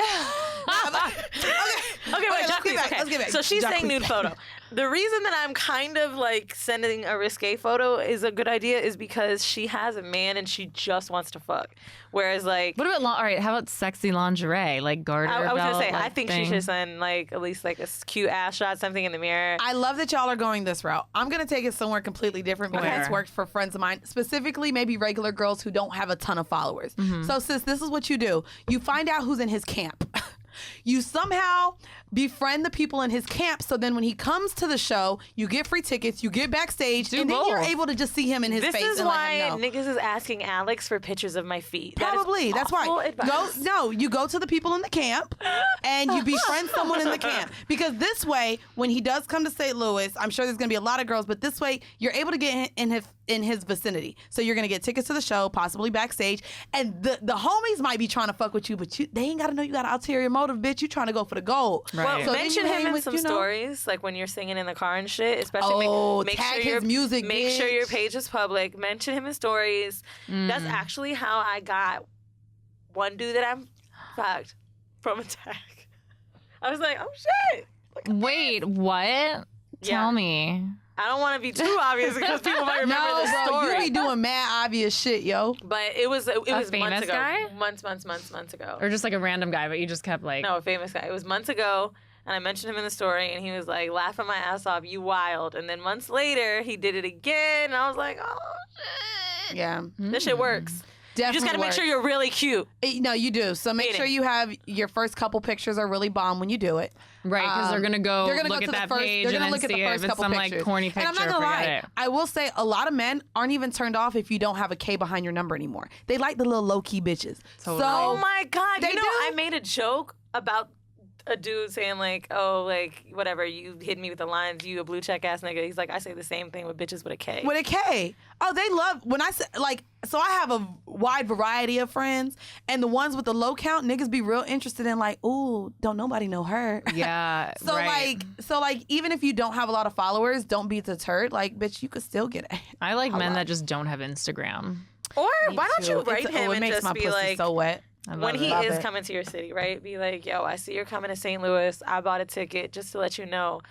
Okay, wait, let's Jacques, get back. okay. Let's get back. So she's Jacques, saying nude photo. The reason that I'm kind of like sending a risque photo is a good idea is because she has a man and she just wants to fuck. Whereas like What about all right? How about sexy lingerie, like garter I was gonna belt, say, like, I think thing? she should send like at least like a cute ass shot, something in the mirror. I love that y'all are going this route. I'm going to take it somewhere completely different because Where? it's worked for friends of mine, specifically maybe regular girls who don't have a ton of followers. So, sis, this is what you do. You find out who's in his camp. You somehow befriend the people in his camp, so then when he comes to the show, you get free tickets, you get backstage, and then you're both. able to just see him in his This face is and why let him know. niggas is asking Alex for pictures of my feet. That is Probably. That's awful right. advice. You go to the people in the camp and you befriend someone in the camp. Because this way, when he does come to St. Louis, I'm sure there's gonna be a lot of girls, but this way you're able to get in his vicinity. So you're gonna get tickets to the show, possibly backstage, and the homies might be trying to fuck with you, but they ain't gotta know you got an ulterior motive, bitch. You trying to go for the gold. Right. Well, So then mention you him hang in with, some you know- stories, like when you're singing in the car and shit. Especially Oh, make tag sure his your music, make sure your bitch. page is public. Mention him in stories. That's actually how I got one dude that I'm fucked from a tag. I was like, oh shit. Wait, what? Tell me. I don't want to be too obvious because people might remember No, the bro, story. you be doing mad obvious shit, yo. But it was months famous ago. guy? Months ago. Or just like a random guy, but you just kept like. No, a famous guy. It was months ago, and I mentioned him in the story, and he was like, laughing my ass off, you wild. And then months later, he did it again, and I was like, oh, shit. Yeah. This shit works. You just gotta make sure you're really cute. No, you do. So make Meaning. sure you have your first couple pictures are really bomb when you do it. Right, because they're gonna go They're gonna look go at to that the first. page They're and gonna then look at the see first if it's couple some pictures. like corny picture. And I'm not gonna forget lie. it. I will say a lot of men aren't even turned off if you don't have a K behind your number anymore. They like the little low key bitches. Totally. So Oh my God. They You know, do? I made a joke about a dude saying like, oh, like, whatever, you hit me with the lines, you a blue check ass nigga. He's like, I say the same thing with bitches with a K. with a K. Oh, they love when I say like. So I have a wide variety of friends, and the ones with the low count niggas be real interested in like, ooh, don't nobody know her. Yeah. So right. like even if you don't have a lot of followers, don't be deterred. Like, bitch, you could still get it. I like men love that just don't have Instagram. Or why don't you Too. write It's- him it and makes just my be pussy like, so wet. I when love he it. Love is it. coming to your city, right? Be like, yo, I see you're coming to St. Louis. I bought a ticket just to let you know.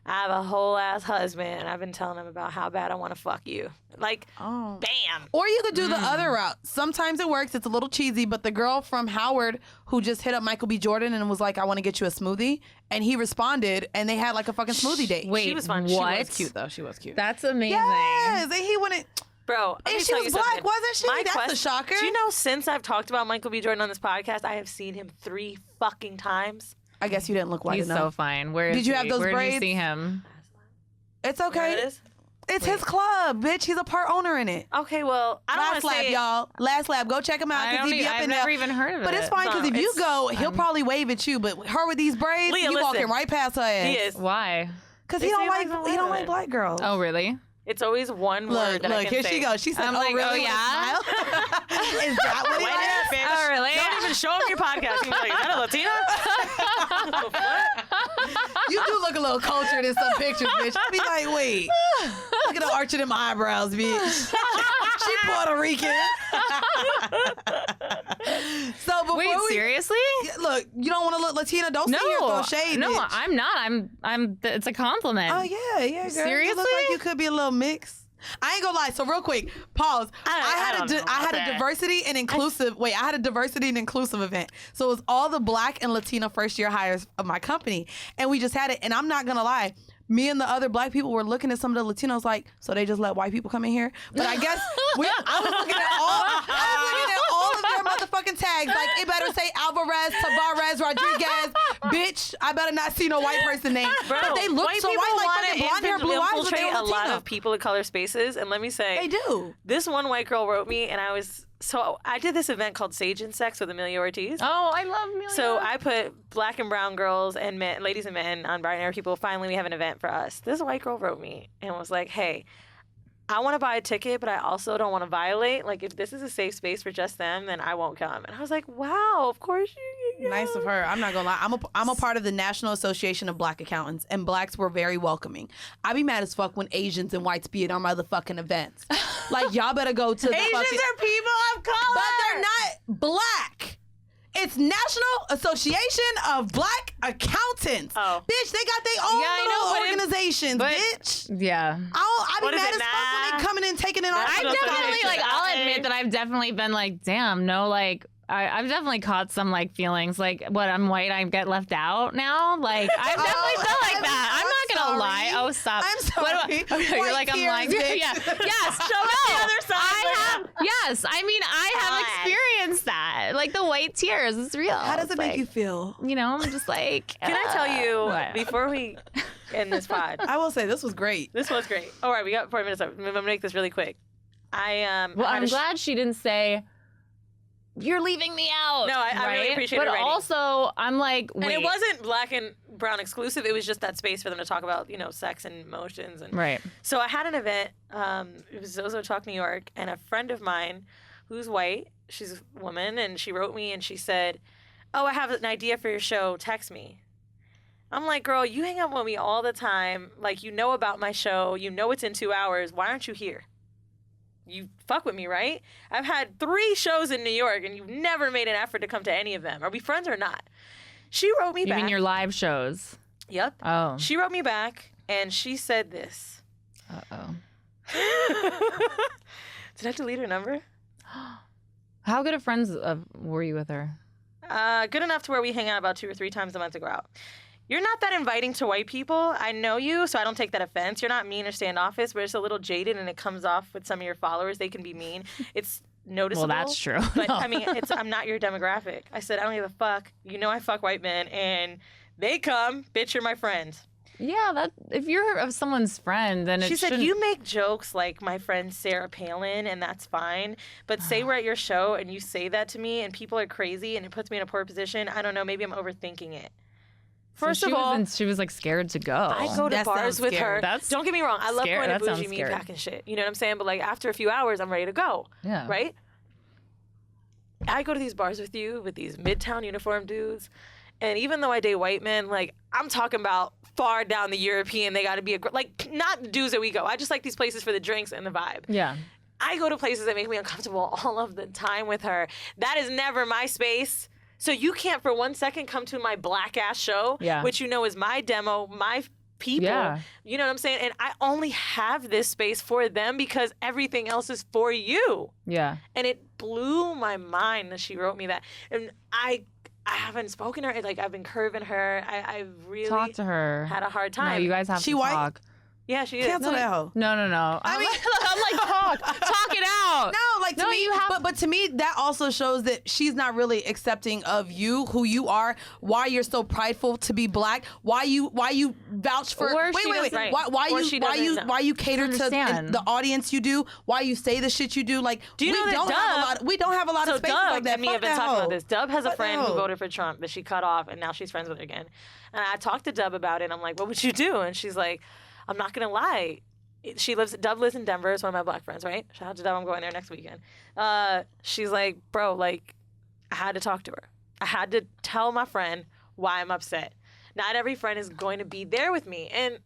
I have a whole ass husband, and I've been telling him about how bad I want to fuck you. Like, Oh. bam. Or you could do the other route. Sometimes it works. It's a little cheesy, but the girl from Howard who just hit up Michael B. Jordan and was like, I want to get you a smoothie. And he responded, and they had like a fucking smoothie date. Wait, She was fun. what? She She was cute, though. She was cute. That's amazing. Yes, and he wouldn't. Bro, let And me she tell was you black, something. wasn't she? My That's a question- shocker. Do you know since I've talked about Michael B. Jordan on this podcast, I have seen him 3 fucking times? I guess you didn't look white He's enough. so fine. Where is Did you he? have those Where did you braids? see him? It's You know okay. what it is? It's his club, bitch. He's a part owner in it. Okay, well, I don't Last want to lab, say y'all. Last lab. Go check him out I because don't he be e- up I've in never there. even heard of But it. it's fine because No, if you it's- go, he'll probably wave at you. But her with these braids, Leah, you walking listen. right past her ass. He is. Why? Because They he don't say like black he don't women. like black girls. Oh, really? It's always one word Look, that I look, can here say. she goes. She said, I'm "Oh, like, really? oh, With a yeah? smile?" Is that what he White ass likes? bitch. Oh, really? Don't even show him your podcast. You'll be like, is that a Latina? You do look a little cultured in some pictures, bitch. Be like, wait, look at the arch of them eyebrows, bitch. She Puerto Rican. So before Wait, we seriously? look, you don't want to look Latina. Don't sit here and throw shade. no, bitch. I'm not. I'm. It's a compliment. Oh yeah, girl. You look Seriously? like you could be a little mix. I ain't gonna lie. So real quick, pause. I don't know I had about a that. diversity and inclusive. I had a diversity and inclusive event. So it was all the Black and Latino first year hires of my company, and we just had it. And I'm not gonna lie. Me and the other Black people were looking at some of the Latinos like, so they just let white people come in here. But I guess I was looking at all of their motherfucking tags. Like it better say Alvarez, Tavares, Rodriguez, Bitch, I better not see no white person name. Bro, But they look white so people white, like wanna fucking blonde hair, blue eyes, but they infiltrate a lot Latino. of people of color spaces, and let me say, They do. this one white girl wrote me, and I did this event called Sage and Sex with Amelia Ortiz. Oh, I love Amelia. So I put black and brown girls and men, ladies and men on Bright Air People. Finally, we have an event for us. This white girl wrote me and was like, hey, I want to buy a ticket, but I also don't want to violate. Like, if this is a safe space for just them, then I won't come. And I was like, wow, of course you can come. Nice of her. I'm not gonna lie. I'm a part of the National Association of Black Accountants, and blacks were very welcoming. I be mad as fuck when Asians and whites be at our motherfucking events. Like, y'all better go to the Asians fucking... are people of color. But they're not black. It's National Association of Black Accountants. Oh. Bitch, they got their own Yeah, I know, but organizations, but- bitch. Yeah. I be What is mad it, as fuck when nah? they coming in taking it off. I've National definitely, Association. like, I'll admit that I've definitely been like, damn, no, like, I've definitely caught some, like, feelings like, what, I'm white, I get left out now? Like, I've definitely felt like that. I'm not gonna lie. Oh, stop. I'm sorry. You're White like, I'm tears, lying. bitch. Yeah. Yes. Show us the other side. I have, yes. I mean, I have God. experienced that. Like, the white tears. It's real. How does it It's make like, you feel? You know, I'm just like, Can I tell you, what? before we end this pod, I will say this was great. this was great. All right, we got 40 minutes left. I'm going to make this really quick. Well, I had I'm a glad she didn't say, you're leaving me out. No, I really right? appreciate but her writing. also, I'm like, wait. And it wasn't black and brown exclusive. It was just that space for them to talk about, sex and emotions. And Right. so I had an event. It was Zozo Talk New York, and a friend of mine who's white, she's a woman, and she wrote me and she said, oh, I have an idea for your show. Text me. I'm like, girl, you hang out with me all the time. Like, you know about my show. You know it's in 2 hours. Why aren't you here? You fuck with me, right? I've had 3 shows in New York, and you've never made an effort to come to any of them. Are we friends or not? She wrote me You back. mean your live shows? Yep. Oh. She wrote me back, and she said this. Uh-oh. Did I delete her number? How good of friends were you with her? Good enough to where we hang out about 2 or 3 times a month to go out. You're not that inviting to white people. I know you, so I don't take that offense. You're not mean or standoffish, but it's a little jaded, and it comes off with some of your followers. They can be mean. It's noticeable. Well, that's true. But, No. I mean, I'm not your demographic. I said, I don't give a fuck. You know I fuck white men, and they come. Bitch, you're my friend. Yeah, that if you're of someone's friend, then She said, shouldn't... you make jokes like my friend Sarah Palin, and that's fine. But say we're at your show, and you say that to me, and people are crazy, and it puts me in a poor position. I don't know. Maybe I'm overthinking it. So First of all, she was like scared to go. I go to That bars sounds with scary. her. That's Don't get me wrong. I love scary. going to That sounds bougie meat scary. pack and shit. You know what I'm saying? But like after a few hours, I'm ready to go. Yeah. Right? I go to these bars with you with these Midtown uniform dudes. And even though I date white men, like I'm talking about far down the European, they got to be like not the dudes that we go. I just like these places for the drinks and the vibe. Yeah. I go to places that make me uncomfortable all of the time with her. That is never my space. So you can't for 1 second come to my black ass show, Yeah. which you know is my demo, my people. Yeah. You know what I'm saying? And I only have this space for them because everything else is for you. Yeah. And it blew my mind that she wrote me that. And I haven't spoken to her. Like I've been curving her. I really Talk to her. had a hard No, time. you guys have She to white? talk. Yeah, she is. Cancel that hoe. No. I mean- I'm like, talk it out. No, like to No, me, you have- but to me, that also shows that she's not really accepting of you, who you are, why you're so prideful to be black, why you vouch for. Or wait, she wait, doesn't- why Or she doesn't know. why you cater to Understand. the audience you do, why you say the shit you do. Like Do you know that we don't have a lot So of spaces Dub like that. and me Fuck have been that talking hoe. about this. Dub has a Fuck that friend who hoe. voted for Trump that she cut off, and now she's friends with her again. And I talked to Dub about it. And I'm like, what would you do? And she's like, I'm not gonna lie. Dub lives in Denver. It's one of my black friends, right? Shout out to Dub. I'm going there next weekend. She's like, bro, like, I had to talk to her. I had to tell my friend why I'm upset. Not every friend is going to be there with me, and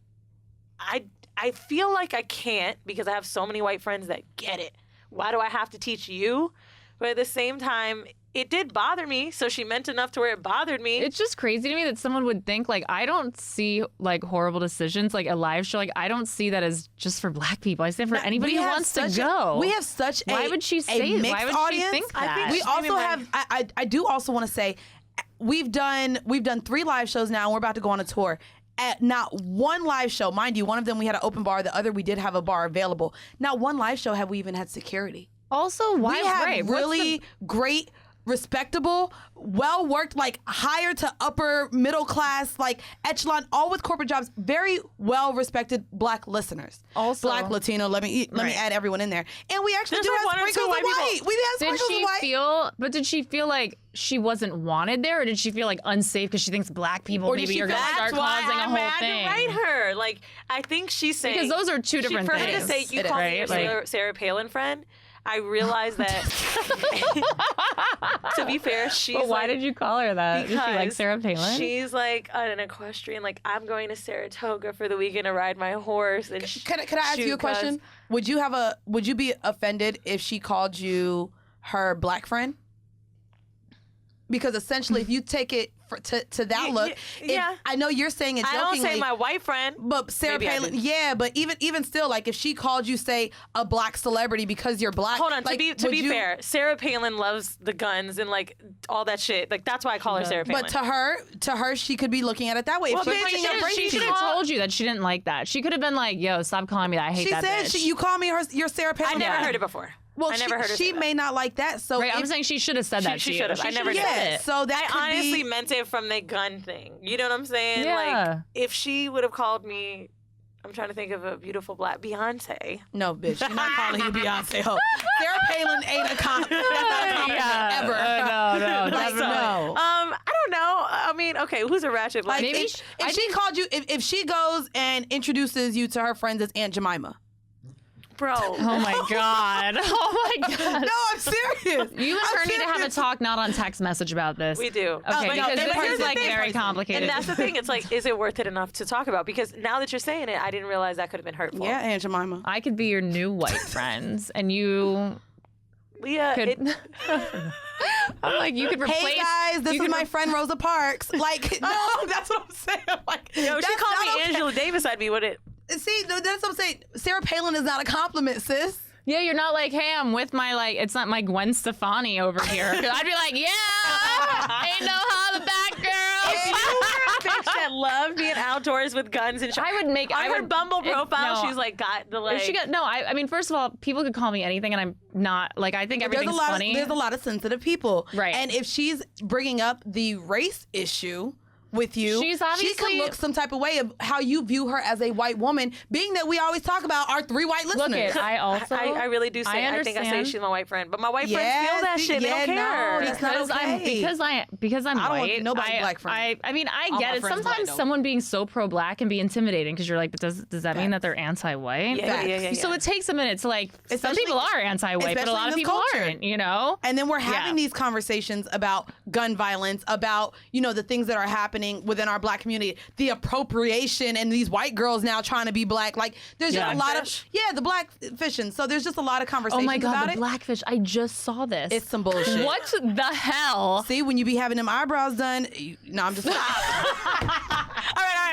I feel like I can't because I have so many white friends that get it. Why do I have to teach you? But at the same time, it did bother me. So she meant enough to where it bothered me. It's just crazy to me that someone would think like I don't see like Horrible Decisions like a live show, like I don't see that as just for black people. I see it for anybody We who have wants to such go. We have such Why would she say? a mixed Why would audience. she think that? I think We She's also maybe have. I do also want to say, we've done 3 live shows now, and we're about to go on a tour. At not one live show, mind you, one of them we had an open bar. The other we did have a bar available. Not one live show have we even had security. Also, why We have right, what's really great respectable, well worked, like higher to upper middle class, like echelon, all with corporate jobs, very well respected Black listeners. Also- Black, Latino, let me add everyone in there. And we actually There's do like have one or two sprinkles of white people. white. We have Did sprinkles she of white. did she feel like she wasn't wanted there, or did she feel like unsafe because she thinks Black people Or did maybe she are going to feel- start That's why causing a I'm whole mad thing? to write her. Like, I think she's saying Because those are two different for her to things. say you It call is. me your Right? Sarah Palin friend. I realized that. To be fair, she's But why like, did you call her that? Did she like because Sarah Palin? She's like an equestrian. Like, I'm going to Saratoga for the weekend to ride my horse. And Can I ask you a question? Would you be offended if she called you her Black friend? Because essentially, if you take it to that look, yeah. I know you're saying it I jokingly. don't say my white friend. But Sarah Maybe I Palin, did. yeah, but even still, like if she called you, say, a Black celebrity because you're Black. Hold on, like, to would be you- fair, Sarah Palin loves the guns and like all that shit. Like, that's why I call her Sarah Palin. But to her, she could be looking at it that way. Well, if she's bitch, bringing up she race She should issues. have told you that she didn't like that. She could have been like, "Yo, stop calling me that. I hate She that said bitch." you call me your Sarah Palin. I never friend. heard it before. Well, I never heard her she say that. may not like that. So Right, I'm if- saying she should have said that. She to should you. have. I never should did. have said yeah. it. So that I could honestly be. meant it from the gun thing. You know what I'm saying? Yeah. Like, if she would have called me, I'm trying to think of a beautiful Black Beyonce. No, bitch. She's not calling you Beyonce. Ho. Sarah Palin ain't a compliment. That's not a compliment ever. No, Like, never. no. I don't know. I mean, okay, who's a ratchet Black? Like, Maybe if she called you, if she goes and introduces you to her friends as Aunt Jemima. Bro. Oh my god. Oh my god. No, I'm serious. You and her need to have a talk, not on text message about this. We do. Okay, but no, because in this person, is like in very person. complicated. And that's the thing. It's like, is it worth it enough to talk about? Because now that you're saying it, I didn't realize that could have been hurtful. Yeah, Aunt Jemima. I could be your new white friends, and you Leah, could. I'm like, you could replace. Hey guys, this you is could my friend Rosa Parks. Like, no, that's what I'm saying. Like, yo, if she that's called not me okay. Angela Davis, I'd be with it. See, that's what I'm saying. Sarah Palin is not a compliment, sis. Yeah, you're not like, hey, I'm with my it's not my Gwen Stefani over here. 'Cause I'd be like, yeah, ain't no holla back, girl. If you were a bitch that loved being outdoors with guns and shit. I would make. On I her would, Bumble if- profile, no, she's like got the like. If she got no, I mean, first of all, people could call me anything, and I'm not like. I think everything's funny. There's a lot of sensitive people, Right. And if she's bringing up the race issue with you, She's she obviously- could look some type of way of how you view her as a white woman, being that we always talk about our 3 white Look, listeners. I also. I really do say. I think I say understand. she's my white friend, but my white Yeah, friends feel that see, shit. They yeah, don't no, care. that's not okay. Because I'm I don't want white. nobody's black friend. I mean, I All get my it. friends Sometimes white, though. someone being so pro-black can be intimidating because you're like, but does that mean that they're anti-white? Yeah. So it takes a minute to like. Some Especially- people are anti-white, but a especially lot in of this people culture. aren't. You know. And then we're having Yeah. these conversations about gun violence, about, the things that are happening within our black community, the appropriation, and these white girls now trying to be black. Like, there's just Yeah. a lot of, Blackfish? the black fishing. So there's just a lot of Oh conversations my god, about the it. blackfish! I just saw this. It's some bullshit. What the hell? See, when you be having them eyebrows done, no, I'm just. All right.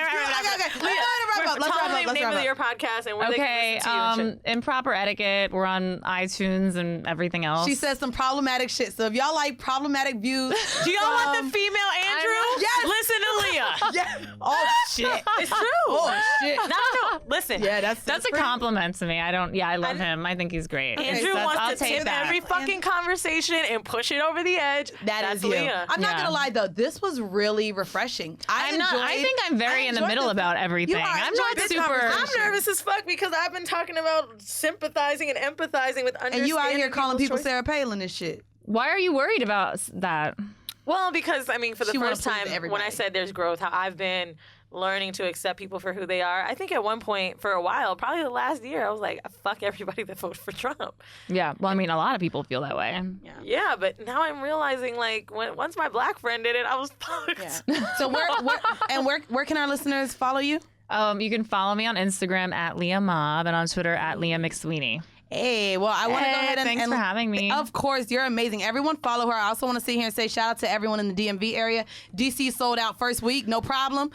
Okay. Let's wrap up. Name of your podcast and where Okay, they can listen to you and shit. improper etiquette. We're on iTunes and everything else. She says some problematic shit. So if y'all like problematic views, Do y'all want the female Andrew? Yes. Listen to Leah. yeah. Oh shit. It's true. Oh shit. No. Listen. Yeah, that's That's a compliment to me. I love him. I think he's great. Andrew I'll wants to take take that. every fucking conversation and push it over the edge. That's That's you. Leah. I'm not Yeah. gonna lie though, this was really refreshing. I think I'm very in the middle about everything. I'm not super. I'm nervous as fuck because I've been talking about sympathizing and empathizing with understanding. And you out here calling people people's Sarah Palin and shit. Why are you worried about that? Well, because I mean, for the She wanna first please time, when everybody. I said there's growth, how I've been learning to accept people for who they are. I think at one point, for a while, probably the last year, I was like, fuck everybody that voted for Trump. Yeah. Well, I mean, a lot of people feel that way. Yeah, but now I'm realizing, like, once my black friend did it, I was fucked. So where can our listeners follow you? You can follow me on Instagram at Leah Mob and on Twitter at Leah Mcsweeney. Hey, well, I want to go ahead and thanks for having me. Of course, you're amazing. Everyone follow her. I also want to sit here and say shout out to everyone in the DMV area. DC sold out first week, no problem.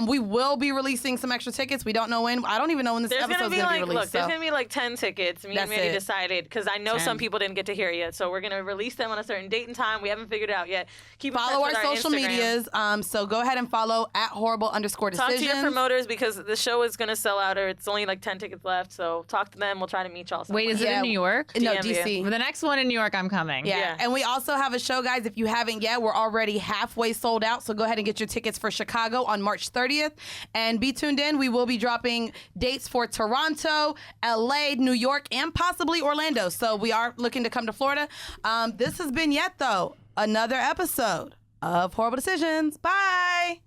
We will be releasing some extra tickets. We don't know when. I don't even know when this There's episode's gonna be going to like, be released. look, there's gonna be like 10 tickets. Me and That's Mandy it. decided because I know 10. some people didn't get to hear it yet, so we're gonna release them on a certain date and time. We haven't figured it out yet. Keep in Follow touch our with social Instagram. medias. So go ahead and follow at @Whoreible_Decisions. Talk to your promoters because the show is gonna sell out, or it's only like 10 tickets left. So talk to them. We'll try to meet y'all. Wait, Wait, is it in New York? No, DMV. DC. For the next one in New York, I'm coming. Yeah. And we also have a show, guys. If you haven't yet, we're already halfway sold out. So go ahead and get your tickets for Chicago on March 30th. And be tuned in. We will be dropping dates for Toronto, LA, New York, and possibly Orlando. So we are looking to come to Florida. This has been yet, though, another episode of Whoreible Decisions. Bye.